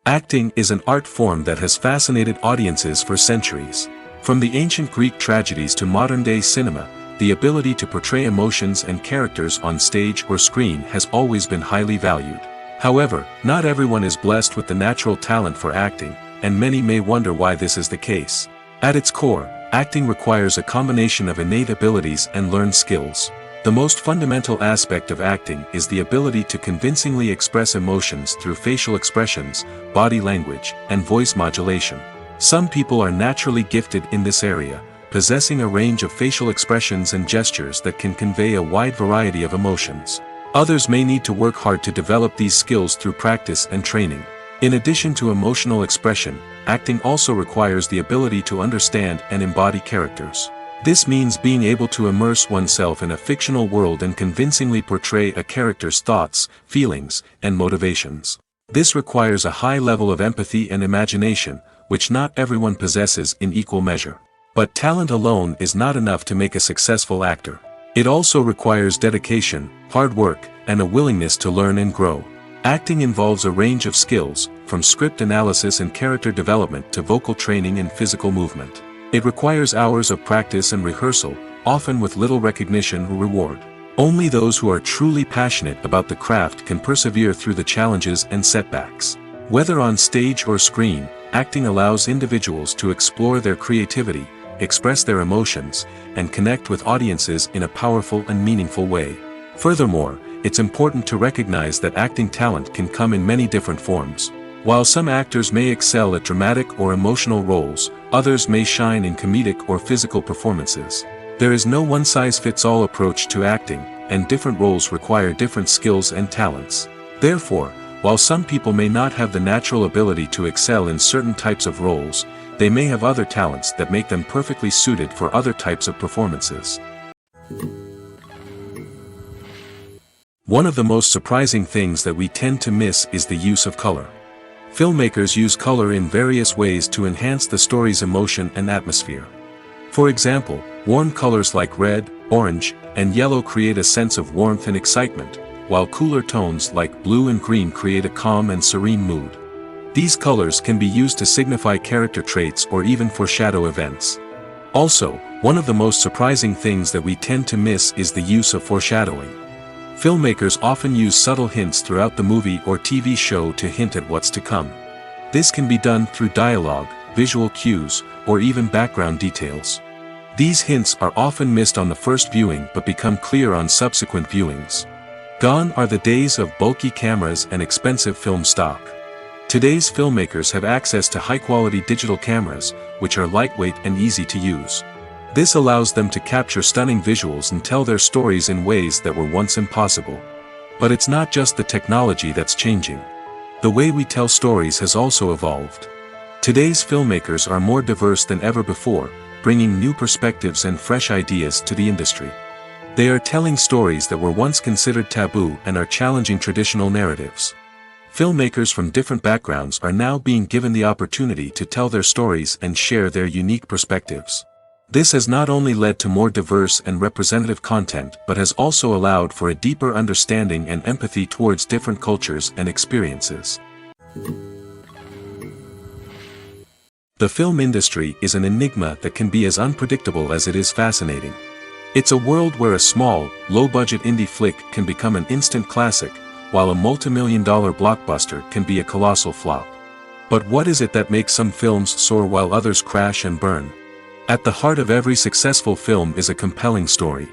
Acting is an art form that has fascinated audiences for centuries. From the ancient Greek tragedies to modern-day cinema, the ability to portray emotions and characters on stage or screen has always been highly valued. However, not everyone is blessed with the natural talent for acting, and many may wonder why this is the case. At its core, acting requires a combination of innate abilities and learned skills. The most fundamental aspect of acting is the ability to convincingly express emotions through facial expressions, body language, and voice modulation. Some people are naturally gifted in this area, possessing a range of facial expressions and gestures that can convey a wide variety of emotions. Others may need to work hard to develop these skills through practice and training. In addition to emotional expression, acting also requires the ability to understand and embody characters. This means being able to immerse oneself in a fictional world and convincingly portray a character's thoughts, feelings, and motivations. This requires a high level of empathy and imagination, which not everyone possesses in equal measure. But talent alone is not enough to make a successful actor. It also requires dedication, hard work, and a willingness to learn and grow. Acting involves a range of skills, from script analysis and character development to vocal training and physical movement. It requires hours of practice and rehearsal, often with little recognition or reward. Only those who are truly passionate about the craft can persevere through the challenges and setbacks. Whether on stage or screen, acting allows individuals to explore their creativity, express their emotions, and connect with audiences in a powerful and meaningful way. Furthermore, it's important to recognize that acting talent can come in many different forms. While some actors may excel at dramatic or emotional roles, others may shine in comedic or physical performances. There is no one-size-fits-all approach to acting, and different roles require different skills and talents. Therefore, while some people may not have the natural ability to excel in certain types of roles, they may have other talents that make them perfectly suited for other types of performances. One of the most surprising things that we tend to miss is the use of color. Filmmakers use color in various ways to enhance the story's emotion and atmosphere. For example, warm colors like red, orange, and yellow create a sense of warmth and excitement, while cooler tones like blue and green create a calm and serene mood. These colors can be used to signify character traits or even foreshadow events. Also, one of the most surprising things that we tend to miss is the use of foreshadowing. Filmmakers often use subtle hints throughout the movie or TV show to hint at what's to come. This can be done through dialogue, visual cues, or even background details. These hints are often missed on the first viewing but become clear on subsequent viewings. Gone are the days of bulky cameras and expensive film stock. Today's filmmakers have access to high-quality digital cameras, which are lightweight and easy to use. This allows them to capture stunning visuals and tell their stories in ways that were once impossible. But it's not just the technology that's changing. The way we tell stories has also evolved. Today's filmmakers are more diverse than ever before, bringing new perspectives and fresh ideas to the industry. They are telling stories that were once considered taboo and are challenging traditional narratives. Filmmakers from different backgrounds are now being given the opportunity to tell their stories and share their unique perspectives. This has not only led to more diverse and representative content but has also allowed for a deeper understanding and empathy towards different cultures and experiences. The film industry is an enigma that can be as unpredictable as it is fascinating. It's a world where a small, low-budget indie flick can become an instant classic, while a multi-million-dollar blockbuster can be a colossal flop. But what is it that makes some films soar while others crash and burn? At the heart of every successful film is a compelling story.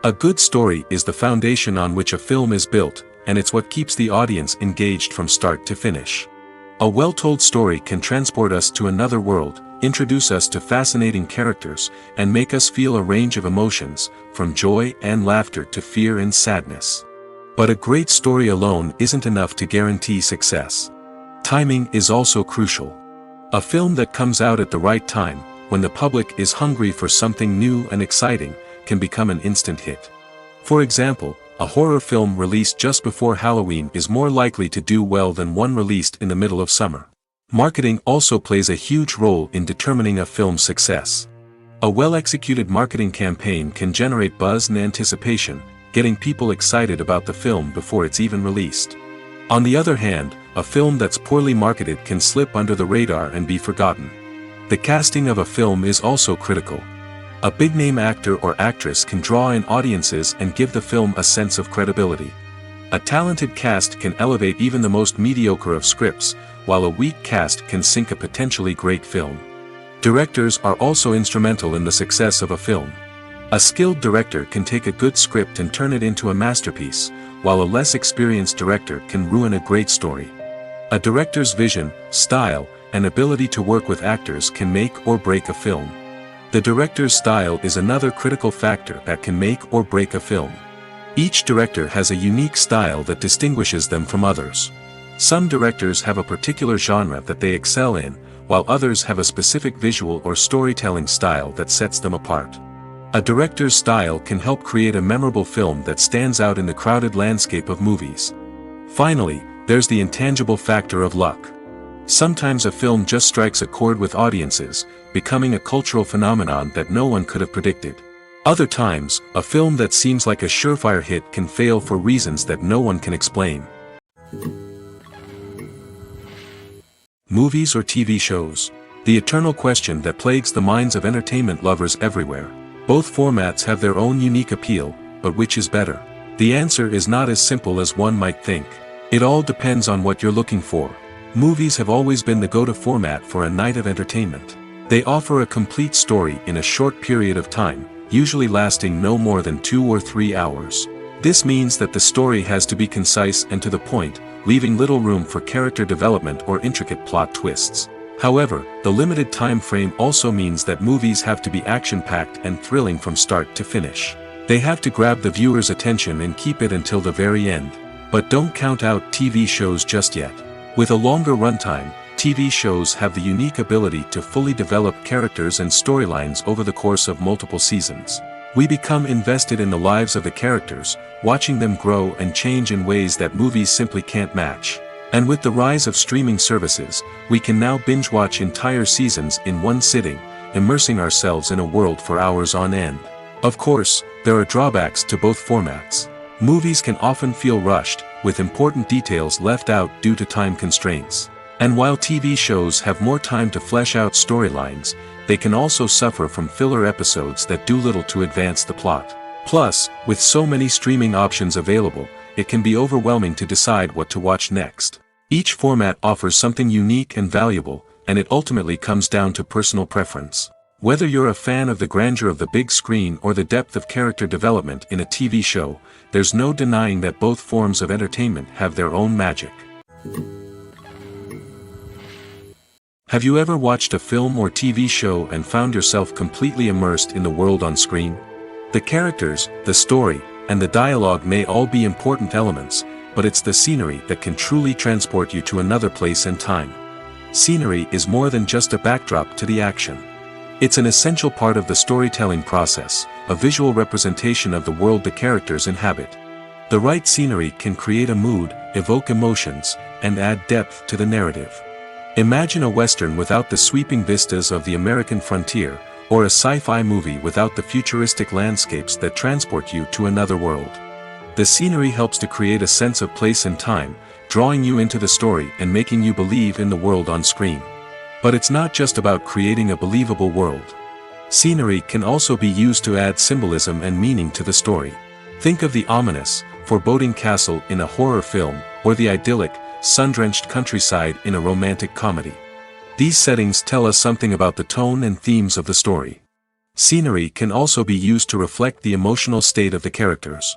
A good story is the foundation on which a film is built, and it's what keeps the audience engaged from start to finish. A well-told story can transport us to another world, introduce us to fascinating characters, and make us feel a range of emotions, from joy and laughter to fear and sadness. But a great story alone isn't enough to guarantee success. Timing is also crucial. A film that comes out at the right time, when the public is hungry for something new and exciting, can become an instant hit. For example, a horror film released just before Halloween is more likely to do well than one released in the middle of summer. Marketing also plays a huge role in determining a film's success. A well-executed marketing campaign can generate buzz and anticipation, getting people excited about the film before it's even released. On the other hand, a film that's poorly marketed can slip under the radar and be forgotten. The casting of a film is also critical. A big-name actor or actress can draw in audiences and give the film a sense of credibility. A talented cast can elevate even the most mediocre of scripts, while a weak cast can sink a potentially great film. Directors are also instrumental in the success of a film. A skilled director can take a good script and turn it into a masterpiece, while a less experienced director can ruin a great story. A director's vision, style, and ability to work with actors can make or break a film. The director's style is another critical factor that can make or break a film. Each director has a unique style that distinguishes them from others. Some directors have a particular genre that they excel in, while others have a specific visual or storytelling style that sets them apart. A director's style can help create a memorable film that stands out in the crowded landscape of movies. Finally, there's the intangible factor of luck. Sometimes a film just strikes a chord with audiences, becoming a cultural phenomenon that no one could have predicted. Other times, a film that seems like a surefire hit can fail for reasons that no one can explain. Movies or TV shows? The eternal question that plagues the minds of entertainment lovers everywhere. Both formats have their own unique appeal, but which is better? The answer is not as simple as one might think. It all depends on what you're looking for. Movies have always been the go-to format for a night of entertainment. They offer a complete story in a short period of time, usually lasting no more than 2 or 3 hours. This means that the story has to be concise and to the point, leaving little room for character development or intricate plot twists. However, the limited time frame also means that movies have to be action-packed and thrilling from start to finish. They have to grab the viewer's attention and keep it until the very end. But don't count out TV shows just yet. With a longer runtime, TV shows have the unique ability to fully develop characters and storylines over the course of multiple seasons. We become invested in the lives of the characters, watching them grow and change in ways that movies simply can't match. And with the rise of streaming services, we can now binge-watch entire seasons in one sitting, immersing ourselves in a world for hours on end. Of course, there are drawbacks to both formats. Movies can often feel rushed, with important details left out due to time constraints. And while TV shows have more time to flesh out storylines, they can also suffer from filler episodes that do little to advance the plot. Plus, with so many streaming options available, it can be overwhelming to decide what to watch next. Each format offers something unique and valuable, and it ultimately comes down to personal preference. Whether you're a fan of the grandeur of the big screen or the depth of character development in a TV show, there's no denying that both forms of entertainment have their own magic. Have you ever watched a film or TV show and found yourself completely immersed in the world on screen? The characters, the story, and the dialogue may all be important elements, but it's the scenery that can truly transport you to another place and time. Scenery is more than just a backdrop to the action. It's an essential part of the storytelling process, a visual representation of the world the characters inhabit. The right scenery can create a mood, evoke emotions, and add depth to the narrative. Imagine a Western without the sweeping vistas of the American frontier, or a sci-fi movie without the futuristic landscapes that transport you to another world. The scenery helps to create a sense of place and time, drawing you into the story and making you believe in the world on screen. But it's not just about creating a believable world. Scenery can also be used to add symbolism and meaning to the story. Think of the ominous, foreboding castle in a horror film, or the idyllic, sun-drenched countryside in a romantic comedy. These settings tell us something about the tone and themes of the story. Scenery can also be used to reflect the emotional state of the characters.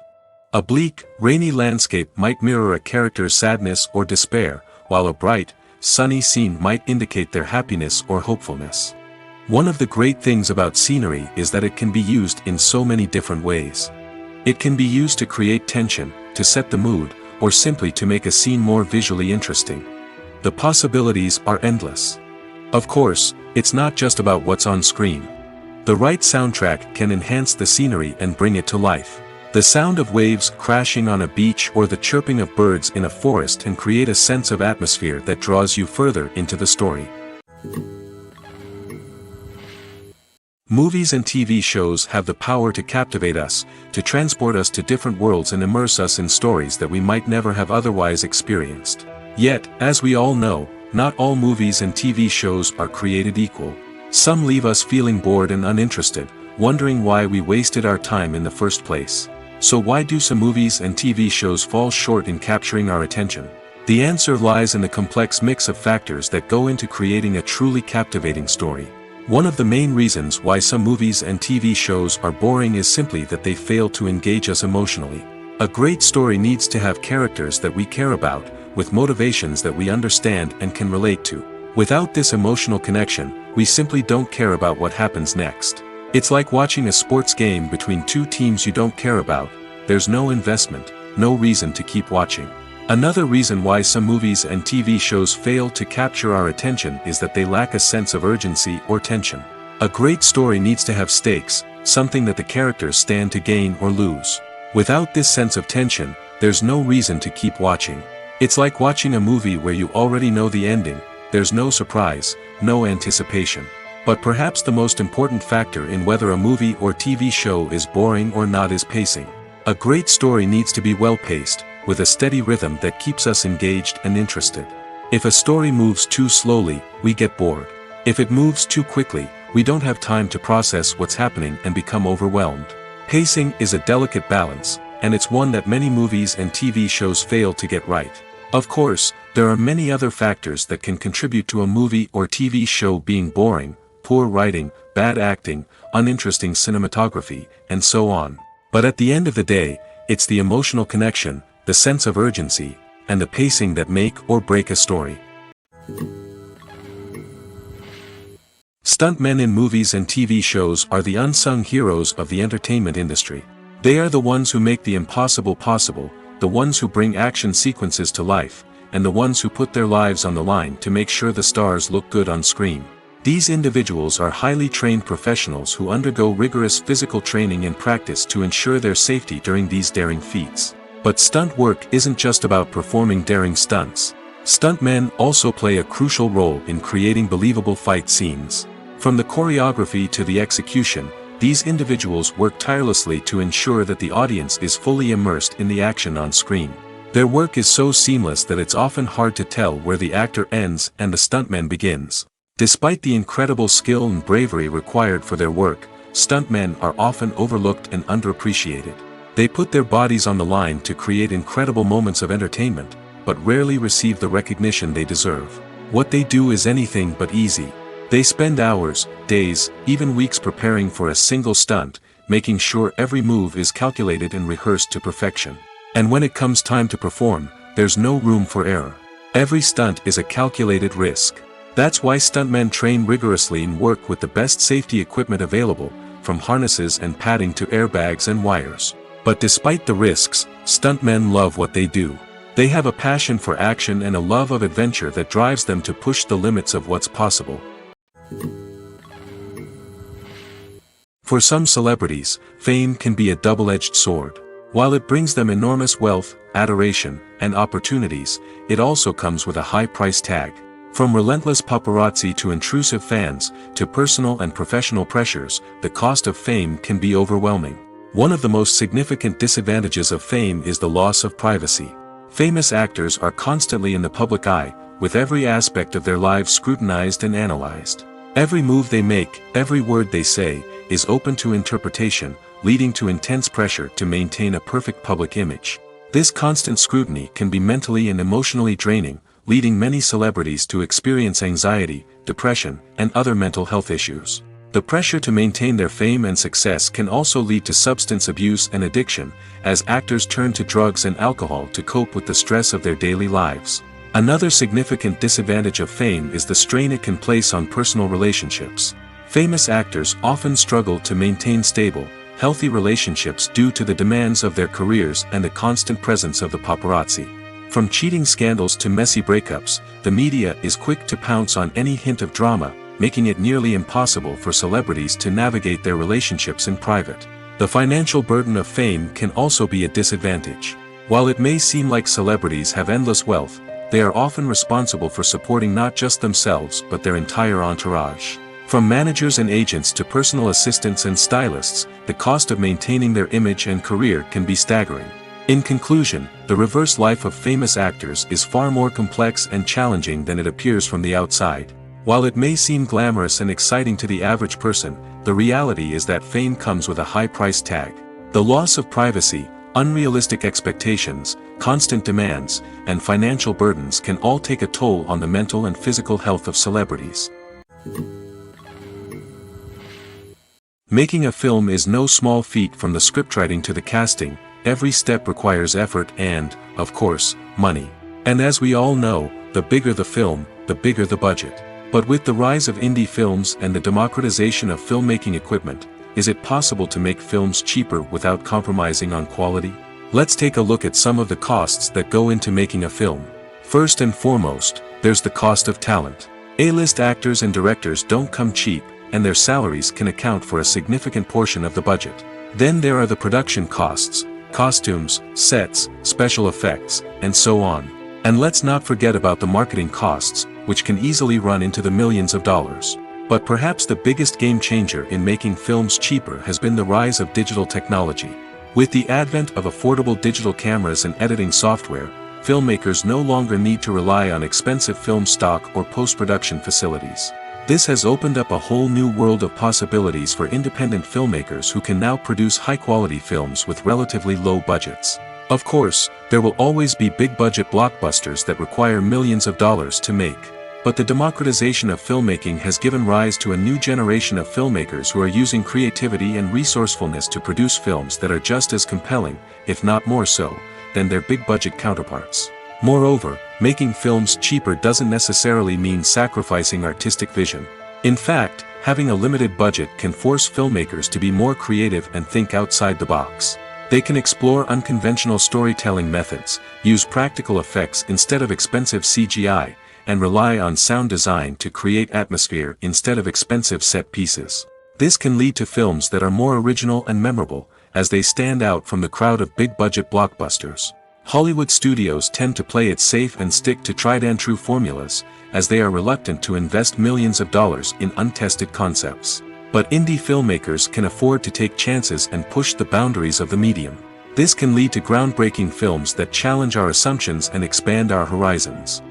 A bleak, rainy landscape might mirror a character's sadness or despair, while a bright, sunny scene might indicate their happiness or hopefulness. One of the great things about scenery is that it can be used in so many different ways. It can be used to create tension, to set the mood, or simply to make a scene more visually interesting. The possibilities are endless. Of course, it's not just about what's on screen. The right soundtrack can enhance the scenery and bring it to life. The sound of waves crashing on a beach or the chirping of birds in a forest can create a sense of atmosphere that draws you further into the story. Movies and TV shows have the power to captivate us, to transport us to different worlds and immerse us in stories that we might never have otherwise experienced. Yet, as we all know, not all movies and TV shows are created equal. Some leave us feeling bored and uninterested, wondering why we wasted our time in the first place. So why do some movies and TV shows fall short in capturing our attention? The answer lies in the complex mix of factors that go into creating a truly captivating story. One of the main reasons why some movies and TV shows are boring is simply that they fail to engage us emotionally. A great story needs to have characters that we care about, with motivations that we understand and can relate to. Without this emotional connection, we simply don't care about what happens next. It's like watching a sports game between two teams you don't care about. There's no investment, no reason to keep watching. Another reason why some movies and TV shows fail to capture our attention is that they lack a sense of urgency or tension. A great story needs to have stakes, something that the characters stand to gain or lose. Without this sense of tension, there's no reason to keep watching. It's like watching a movie where you already know the ending. There's no surprise, no anticipation. But perhaps the most important factor in whether a movie or TV show is boring or not is pacing. A great story needs to be well-paced, with a steady rhythm that keeps us engaged and interested. If a story moves too slowly, we get bored. If it moves too quickly, we don't have time to process what's happening and become overwhelmed. Pacing is a delicate balance, and it's one that many movies and TV shows fail to get right. Of course, there are many other factors that can contribute to a movie or TV show being boring: poor writing, bad acting, uninteresting cinematography, and so on. But at the end of the day, it's the emotional connection, the sense of urgency, and the pacing that make or break a story. Stuntmen in movies and TV shows are the unsung heroes of the entertainment industry. They are the ones who make the impossible possible, the ones who bring action sequences to life, and the ones who put their lives on the line to make sure the stars look good on screen. These individuals are highly trained professionals who undergo rigorous physical training and practice to ensure their safety during these daring feats. But stunt work isn't just about performing daring stunts. Stuntmen also play a crucial role in creating believable fight scenes. From the choreography to the execution, these individuals work tirelessly to ensure that the audience is fully immersed in the action on screen. Their work is so seamless that it's often hard to tell where the actor ends and the stuntman begins. Despite the incredible skill and bravery required for their work, stuntmen are often overlooked and underappreciated. They put their bodies on the line to create incredible moments of entertainment, but rarely receive the recognition they deserve. What they do is anything but easy. They spend hours, days, even weeks preparing for a single stunt, making sure every move is calculated and rehearsed to perfection. And when it comes time to perform, there's no room for error. Every stunt is a calculated risk. That's why stuntmen train rigorously and work with the best safety equipment available, from harnesses and padding to airbags and wires. But despite the risks, stuntmen love what they do. They have a passion for action and a love of adventure that drives them to push the limits of what's possible. For some celebrities, fame can be a double-edged sword. While it brings them enormous wealth, adoration, and opportunities, it also comes with a high price tag. From relentless paparazzi to intrusive fans, to personal and professional pressures, the cost of fame can be overwhelming. One of the most significant disadvantages of fame is the loss of privacy. Famous actors are constantly in the public eye, with every aspect of their lives scrutinized and analyzed. Every move they make, every word they say, is open to interpretation, leading to intense pressure to maintain a perfect public image. This constant scrutiny can be mentally and emotionally draining, leading many celebrities to experience anxiety, depression, and other mental health issues. The pressure to maintain their fame and success can also lead to substance abuse and addiction, as actors turn to drugs and alcohol to cope with the stress of their daily lives. Another significant disadvantage of fame is the strain it can place on personal relationships. Famous actors often struggle to maintain stable, healthy relationships due to the demands of their careers and the constant presence of the paparazzi. From cheating scandals to messy breakups, the media is quick to pounce on any hint of drama, making it nearly impossible for celebrities to navigate their relationships in private. The financial burden of fame can also be a disadvantage. While it may seem like celebrities have endless wealth, they are often responsible for supporting not just themselves but their entire entourage. From managers and agents to personal assistants and stylists, the cost of maintaining their image and career can be staggering. In conclusion, the reverse life of famous actors is far more complex and challenging than it appears from the outside. While it may seem glamorous and exciting to the average person, the reality is that fame comes with a high price tag. The loss of privacy, unrealistic expectations, constant demands, and financial burdens can all take a toll on the mental and physical health of celebrities. Making a film is no small feat. From the scriptwriting to the casting. Every step requires effort and, of course, money. And as we all know, the bigger the film, the bigger the budget. But with the rise of indie films and the democratization of filmmaking equipment, is it possible to make films cheaper without compromising on quality? Let's take a look at some of the costs that go into making a film. First and foremost, there's the cost of talent. A-list actors and directors don't come cheap, and their salaries can account for a significant portion of the budget. Then there are the production costs. Costumes, sets, special effects, and so on. And let's not forget about the marketing costs, which can easily run into the millions of dollars. But perhaps the biggest game changer in making films cheaper has been the rise of digital technology. With the advent of affordable digital cameras and editing software, filmmakers no longer need to rely on expensive film stock or post-production facilities. This has opened up a whole new world of possibilities for independent filmmakers who can now produce high-quality films with relatively low budgets. Of course, there will always be big-budget blockbusters that require millions of dollars to make. But the democratization of filmmaking has given rise to a new generation of filmmakers who are using creativity and resourcefulness to produce films that are just as compelling, if not more so, than their big-budget counterparts. Moreover, making films cheaper doesn't necessarily mean sacrificing artistic vision. In fact, having a limited budget can force filmmakers to be more creative and think outside the box. They can explore unconventional storytelling methods, use practical effects instead of expensive CGI, and rely on sound design to create atmosphere instead of expensive set pieces. This can lead to films that are more original and memorable, as they stand out from the crowd of big-budget blockbusters. Hollywood studios tend to play it safe and stick to tried-and-true formulas, as they are reluctant to invest millions of dollars in untested concepts. But indie filmmakers can afford to take chances and push the boundaries of the medium. This can lead to groundbreaking films that challenge our assumptions and expand our horizons.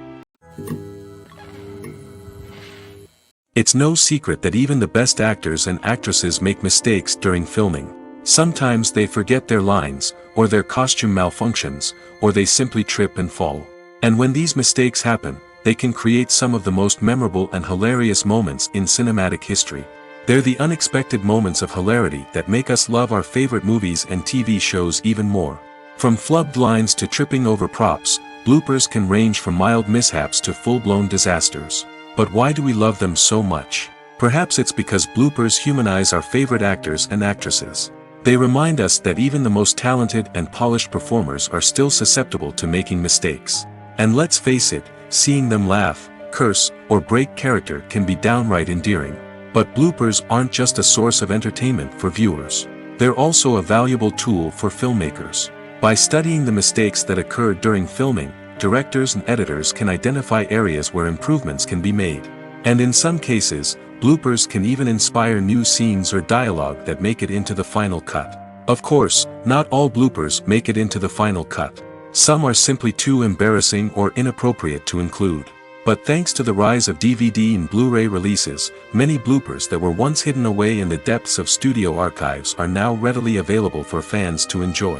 It's no secret that even the best actors and actresses make mistakes during filming. Sometimes they forget their lines, or their costume malfunctions, or they simply trip and fall. And when these mistakes happen, they can create some of the most memorable and hilarious moments in cinematic history. They're the unexpected moments of hilarity that make us love our favorite movies and TV shows even more. From flubbed lines to tripping over props, bloopers can range from mild mishaps to full-blown disasters. But why do we love them so much? Perhaps it's because bloopers humanize our favorite actors and actresses. They remind us that even the most talented and polished performers are still susceptible to making mistakes. And let's face it, seeing them laugh, curse, or break character can be downright endearing. But bloopers aren't just a source of entertainment for viewers. They're also a valuable tool for filmmakers. By studying the mistakes that occur during filming, directors and editors can identify areas where improvements can be made. And in some cases, bloopers can even inspire new scenes or dialogue that make it into the final cut. Of course, not all bloopers make it into the final cut. Some are simply too embarrassing or inappropriate to include. But thanks to the rise of DVD and Blu-ray releases, many bloopers that were once hidden away in the depths of studio archives are now readily available for fans to enjoy.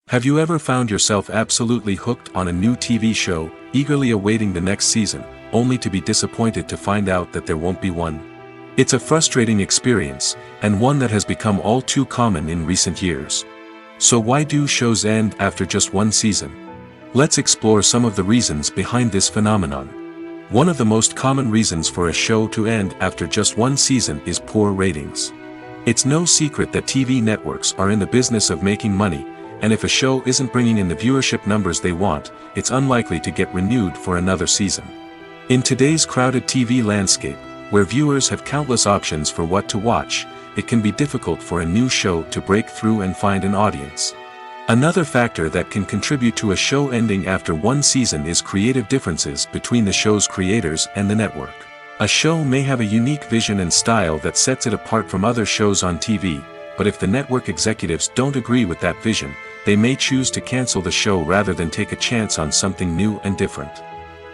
Have you ever found yourself absolutely hooked on a new TV show, eagerly awaiting the next season, only to be disappointed to find out that there won't be one? It's a frustrating experience, and one that has become all too common in recent years. So why do shows end after just one season? Let's explore some of the reasons behind this phenomenon. One of the most common reasons for a show to end after just one season is poor ratings. It's no secret that TV networks are in the business of making money, and if a show isn't bringing in the viewership numbers they want, it's unlikely to get renewed for another season. In today's crowded TV landscape, where viewers have countless options for what to watch, it can be difficult for a new show to break through and find an audience. Another factor that can contribute to a show ending after one season is creative differences between the show's creators and the network. A show may have a unique vision and style that sets it apart from other shows on TV, but if the network executives don't agree with that vision, they may choose to cancel the show rather than take a chance on something new and different.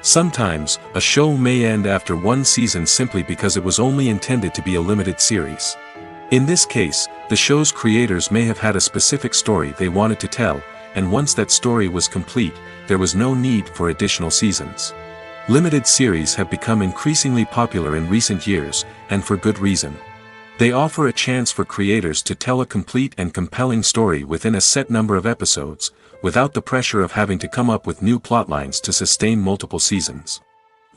Sometimes, a show may end after one season simply because it was only intended to be a limited series. In this case, the show's creators may have had a specific story they wanted to tell, and once that story was complete, there was no need for additional seasons. Limited series have become increasingly popular in recent years, and for good reason. They offer a chance for creators to tell a complete and compelling story within a set number of episodes, without the pressure of having to come up with new plotlines to sustain multiple seasons.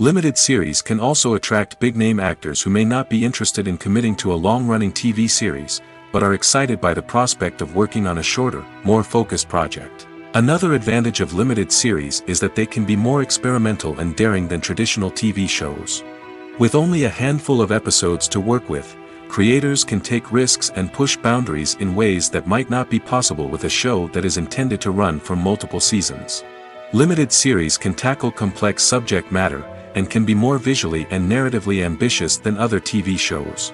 Limited series can also attract big-name actors who may not be interested in committing to a long-running TV series, but are excited by the prospect of working on a shorter, more focused project. Another advantage of limited series is that they can be more experimental and daring than traditional TV shows. With only a handful of episodes to work with, creators can take risks and push boundaries in ways that might not be possible with a show that is intended to run for multiple seasons. Limited series can tackle complex subject matter, and can be more visually and narratively ambitious than other TV shows.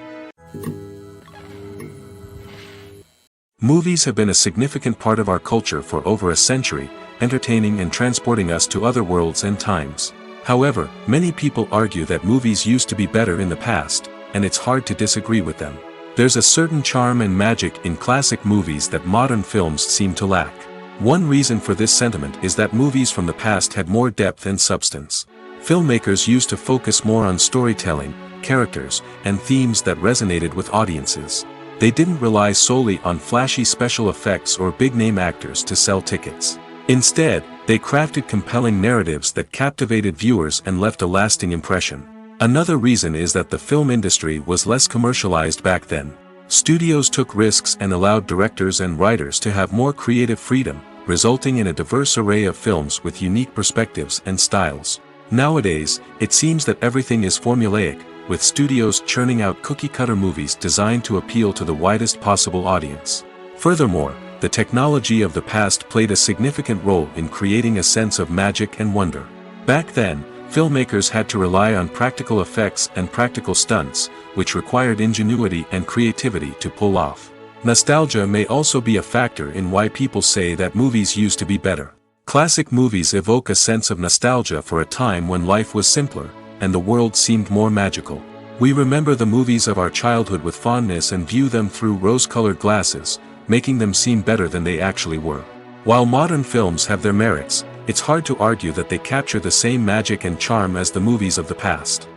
Movies have been a significant part of our culture for over a century, entertaining and transporting us to other worlds and times. However, many people argue that movies used to be better in the past, and it's hard to disagree with them. There's a certain charm and magic in classic movies that modern films seem to lack. One reason for this sentiment is that movies from the past had more depth and substance. Filmmakers used to focus more on storytelling, characters, and themes that resonated with audiences. They didn't rely solely on flashy special effects or big-name actors to sell tickets. Instead, they crafted compelling narratives that captivated viewers and left a lasting impression. Another reason is that the film industry was less commercialized back then. Studios took risks and allowed directors and writers to have more creative freedom, resulting in a diverse array of films with unique perspectives and styles. Nowadays, it seems that everything is formulaic, with studios churning out cookie-cutter movies designed to appeal to the widest possible audience. Furthermore, the technology of the past played a significant role in creating a sense of magic and wonder. Back then, filmmakers had to rely on practical effects and practical stunts, which required ingenuity and creativity to pull off. Nostalgia may also be a factor in why people say that movies used to be better. Classic movies evoke a sense of nostalgia for a time when life was simpler, and the world seemed more magical. We remember the movies of our childhood with fondness and view them through rose-colored glasses, making them seem better than they actually were. While modern films have their merits, it's hard to argue that they capture the same magic and charm as the movies of the past.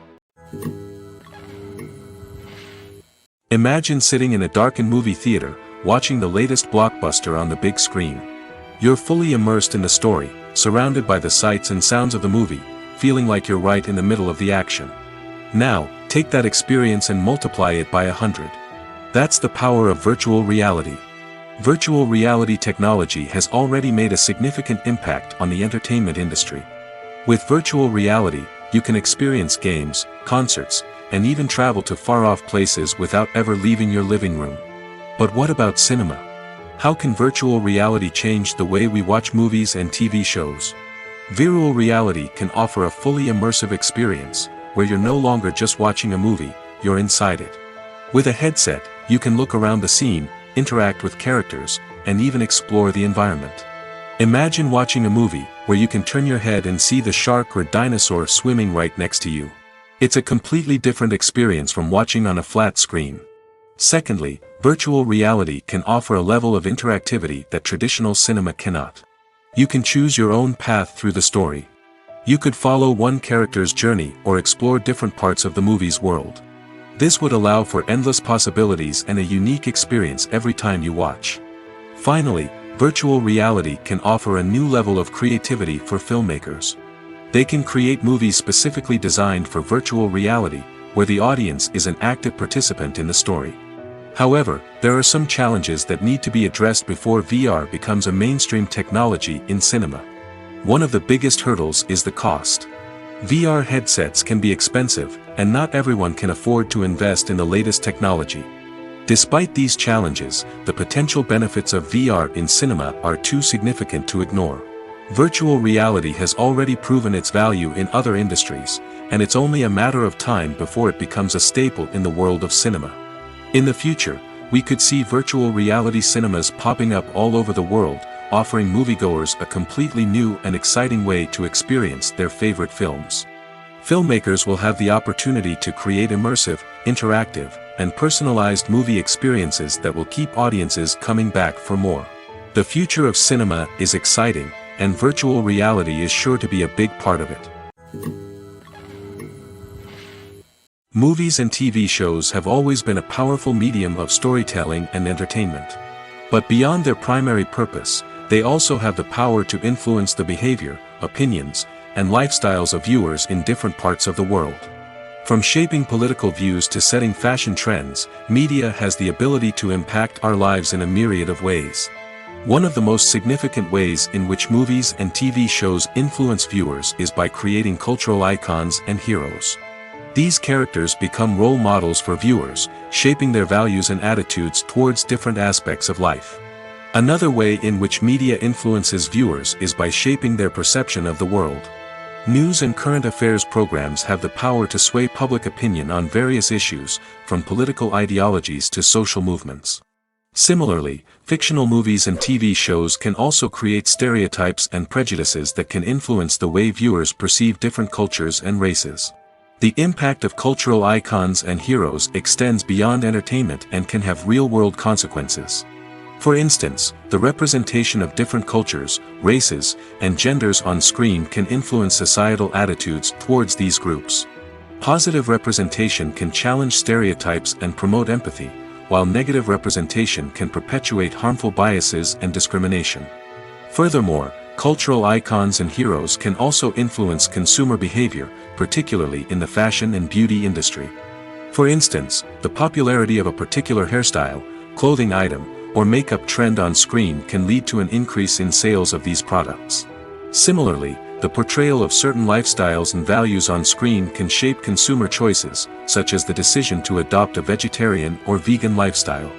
Imagine sitting in a darkened movie theater, watching the latest blockbuster on the big screen. You're fully immersed in the story, surrounded by the sights and sounds of the movie, feeling like you're right in the middle of the action. Now, take that experience and multiply it by 100. That's the power of virtual reality. Virtual reality technology has already made a significant impact on the entertainment industry. With virtual reality, you can experience games, concerts, and even travel to far-off places without ever leaving your living room. But what about cinema? How can virtual reality change the way we watch movies and TV shows? Virtual reality can offer a fully immersive experience, where you're no longer just watching a movie, you're inside it. With a headset, you can look around the scene, interact with characters, and even explore the environment. Imagine watching a movie where you can turn your head and see the shark or dinosaur swimming right next to you. It's a completely different experience from watching on a flat screen. Secondly, virtual reality can offer a level of interactivity that traditional cinema cannot. You can choose your own path through the story. You could follow one character's journey or explore different parts of the movie's world. This would allow for endless possibilities and a unique experience every time you watch. Finally, virtual reality can offer a new level of creativity for filmmakers. They can create movies specifically designed for virtual reality, where the audience is an active participant in the story. However, there are some challenges that need to be addressed before VR becomes a mainstream technology in cinema. One of the biggest hurdles is the cost. VR headsets can be expensive, and not everyone can afford to invest in the latest technology. Despite these challenges, the potential benefits of VR in cinema are too significant to ignore. Virtual reality has already proven its value in other industries, and it's only a matter of time before it becomes a staple in the world of cinema. In the future, we could see virtual reality cinemas popping up all over the world, offering moviegoers a completely new and exciting way to experience their favorite films. Filmmakers will have the opportunity to create immersive, interactive, and personalized movie experiences that will keep audiences coming back for more. The future of cinema is exciting, and virtual reality is sure to be a big part of it. Movies and TV shows have always been a powerful medium of storytelling and entertainment. But beyond their primary purpose, they also have the power to influence the behavior, opinions, and lifestyles of viewers in different parts of the world. From shaping political views to setting fashion trends, media has the ability to impact our lives in a myriad of ways. One of the most significant ways in which movies and TV shows influence viewers is by creating cultural icons and heroes. These characters become role models for viewers, shaping their values and attitudes towards different aspects of life. Another way in which media influences viewers is by shaping their perception of the world. News and current affairs programs have the power to sway public opinion on various issues, from political ideologies to social movements. Similarly, fictional movies and TV shows can also create stereotypes and prejudices that can influence the way viewers perceive different cultures and races. The impact of cultural icons and heroes extends beyond entertainment and can have real-world consequences. For instance, the representation of different cultures, races, and genders on screen can influence societal attitudes towards these groups. Positive representation can challenge stereotypes and promote empathy, while negative representation can perpetuate harmful biases and discrimination. Furthermore, cultural icons and heroes can also influence consumer behavior, particularly in the fashion and beauty industry. For instance, the popularity of a particular hairstyle, clothing item, or makeup trend on screen can lead to an increase in sales of these products. Similarly, the portrayal of certain lifestyles and values on screen can shape consumer choices, such as the decision to adopt a vegetarian or vegan lifestyle.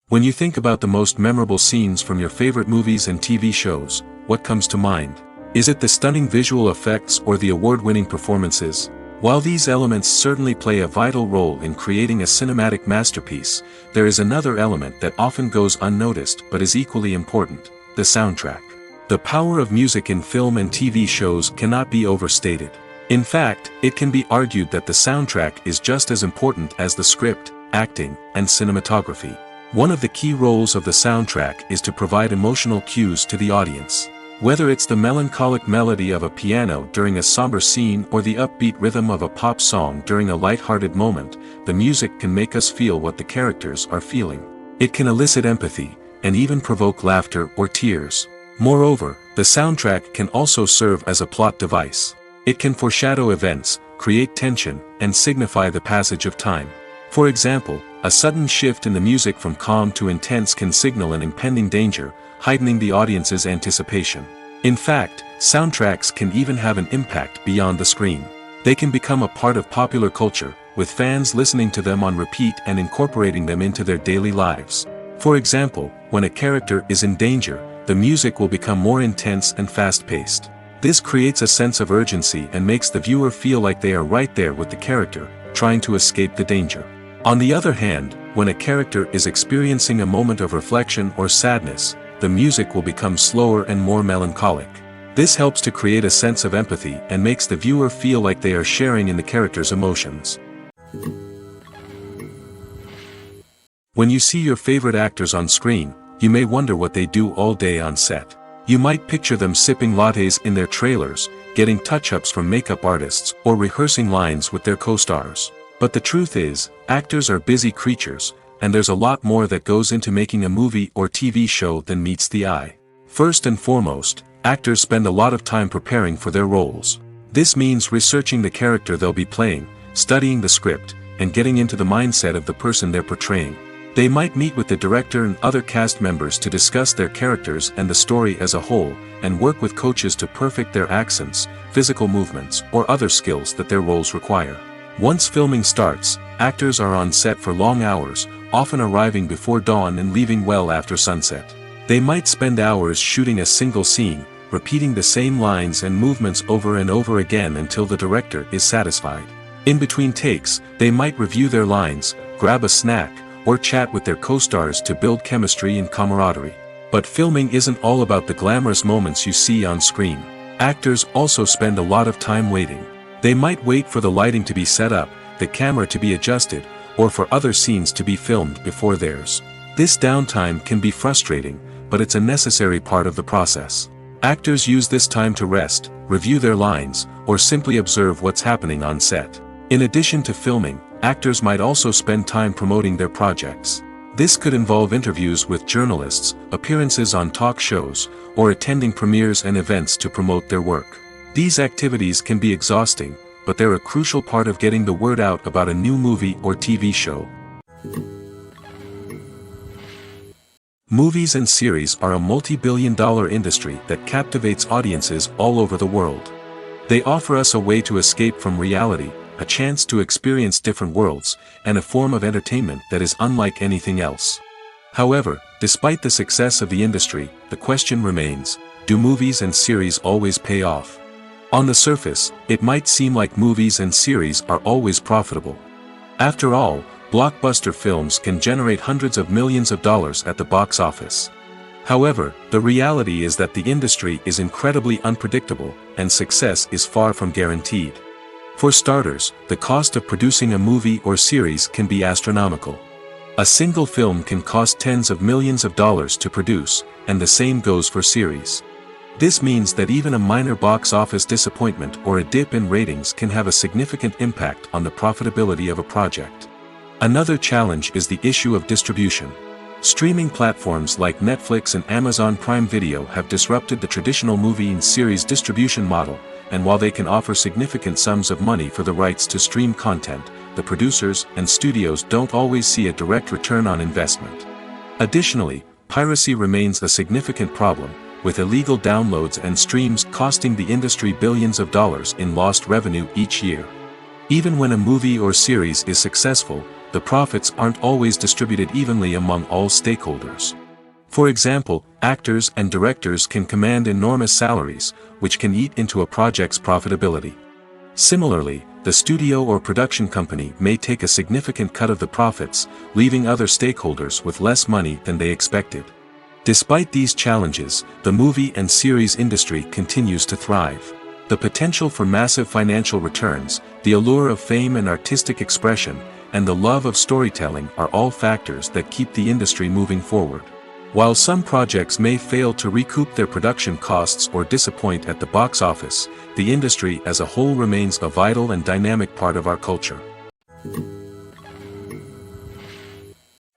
When you think about the most memorable scenes from your favorite movies and TV shows, what comes to mind? Is it the stunning visual effects or the award-winning performances? While these elements certainly play a vital role in creating a cinematic masterpiece, there is another element that often goes unnoticed but is equally important: the soundtrack. The power of music in film and TV shows cannot be overstated. In fact, it can be argued that the soundtrack is just as important as the script, acting, and cinematography. One of the key roles of the soundtrack is to provide emotional cues to the audience. Whether it's the melancholic melody of a piano during a somber scene or the upbeat rhythm of a pop song during a light-hearted moment, the music can make us feel what the characters are feeling. It can elicit empathy, and even provoke laughter or tears. Moreover, the soundtrack can also serve as a plot device. It can foreshadow events, create tension, and signify the passage of time. For example, a sudden shift in the music from calm to intense can signal an impending danger, heightening the audience's anticipation. In fact, soundtracks can even have an impact beyond the screen. They can become a part of popular culture, with fans listening to them on repeat and incorporating them into their daily lives. For example, when a character is in danger, the music will become more intense and fast-paced. This creates a sense of urgency and makes the viewer feel like they are right there with the character, trying to escape the danger. On the other hand, when a character is experiencing a moment of reflection or sadness, the music will become slower and more melancholic. This helps to create a sense of empathy and makes the viewer feel like they are sharing in the character's emotions. When you see your favorite actors on screen, you may wonder what they do all day on set. You might picture them sipping lattes in their trailers, getting touch-ups from makeup artists, or rehearsing lines with their co-stars. But the truth is, actors are busy creatures, and there's a lot more that goes into making a movie or TV show than meets the eye. First and foremost, actors spend a lot of time preparing for their roles. This means researching the character they'll be playing, studying the script, and getting into the mindset of the person they're portraying. They might meet with the director and other cast members to discuss their characters and the story as a whole, and work with coaches to perfect their accents, physical movements, or other skills that their roles require. Once filming starts, actors are on set for long hours, often arriving before dawn and leaving well after sunset. They might spend hours shooting a single scene, repeating the same lines and movements over and over again until the director is satisfied. In between takes, they might review their lines, grab a snack, or chat with their co-stars to build chemistry and camaraderie. But filming isn't all about the glamorous moments you see on screen. Actors also spend a lot of time waiting. They might wait for the lighting to be set up, the camera to be adjusted, or for other scenes to be filmed before theirs. This downtime can be frustrating, but it's a necessary part of the process. Actors use this time to rest, review their lines, or simply observe what's happening on set. In addition to filming, actors might also spend time promoting their projects. This could involve interviews with journalists, appearances on talk shows, or attending premieres and events to promote their work. These activities can be exhausting, but they're a crucial part of getting the word out about a new movie or TV show. Movies and series are a multi-billion-dollar industry that captivates audiences all over the world. They offer us a way to escape from reality, a chance to experience different worlds, and a form of entertainment that is unlike anything else. However, despite the success of the industry, the question remains, do movies and series always pay off? On the surface, it might seem like movies and series are always profitable. After all, blockbuster films can generate hundreds of millions of dollars at the box office. However, the reality is that the industry is incredibly unpredictable, and success is far from guaranteed. For starters, the cost of producing a movie or series can be astronomical. A single film can cost tens of millions of dollars to produce, and the same goes for series. This means that even a minor box office disappointment or a dip in ratings can have a significant impact on the profitability of a project. Another challenge is the issue of distribution. Streaming platforms like Netflix and Amazon Prime Video have disrupted the traditional movie and series distribution model, and while they can offer significant sums of money for the rights to stream content, the producers and studios don't always see a direct return on investment. Additionally, piracy remains a significant problem, with illegal downloads and streams costing the industry billions of dollars in lost revenue each year. Even when a movie or series is successful, the profits aren't always distributed evenly among all stakeholders. For example, actors and directors can command enormous salaries, which can eat into a project's profitability. Similarly, the studio or production company may take a significant cut of the profits, leaving other stakeholders with less money than they expected. Despite these challenges, the movie and series industry continues to thrive. The potential for massive financial returns, the allure of fame and artistic expression, and the love of storytelling are all factors that keep the industry moving forward. While some projects may fail to recoup their production costs or disappoint at the box office, the industry as a whole remains a vital and dynamic part of our culture.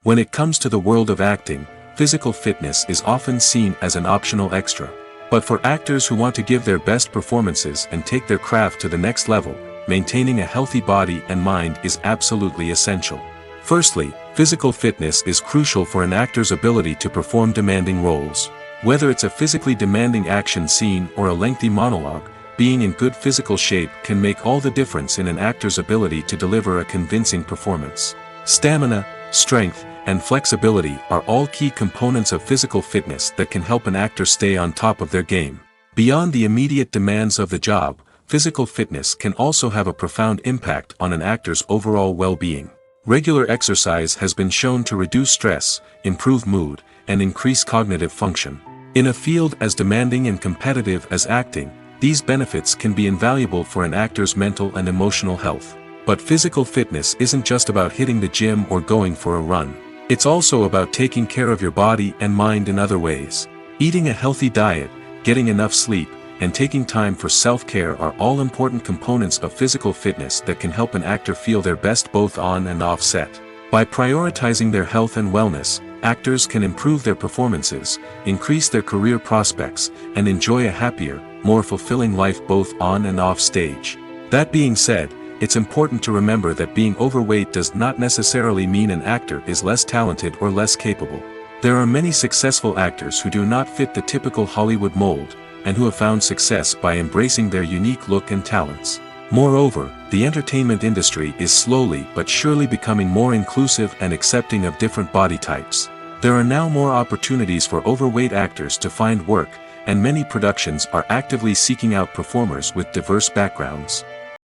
When it comes to the world of acting, physical fitness is often seen as an optional extra. But for actors who want to give their best performances and take their craft to the next level, maintaining a healthy body and mind is absolutely essential. Firstly, physical fitness is crucial for an actor's ability to perform demanding roles. Whether it's a physically demanding action scene or a lengthy monologue, being in good physical shape can make all the difference in an actor's ability to deliver a convincing performance. Stamina, strength, and flexibility are all key components of physical fitness that can help an actor stay on top of their game. Beyond the immediate demands of the job, physical fitness can also have a profound impact on an actor's overall well-being. Regular exercise has been shown to reduce stress, improve mood, and increase cognitive function. In a field as demanding and competitive as acting, these benefits can be invaluable for an actor's mental and emotional health. But physical fitness isn't just about hitting the gym or going for a run. It's also about taking care of your body and mind in other ways. Eating a healthy diet, getting enough sleep, and taking time for self-care are all important components of physical fitness that can help an actor feel their best both on and off set. By prioritizing their health and wellness, actors can improve their performances, increase their career prospects, and enjoy a happier, more fulfilling life both on and off stage. That being said, it's important to remember that being overweight does not necessarily mean an actor is less talented or less capable. There are many successful actors who do not fit the typical Hollywood mold, and who have found success by embracing their unique look and talents. Moreover, the entertainment industry is slowly but surely becoming more inclusive and accepting of different body types. There are now more opportunities for overweight actors to find work, and many productions are actively seeking out performers with diverse backgrounds.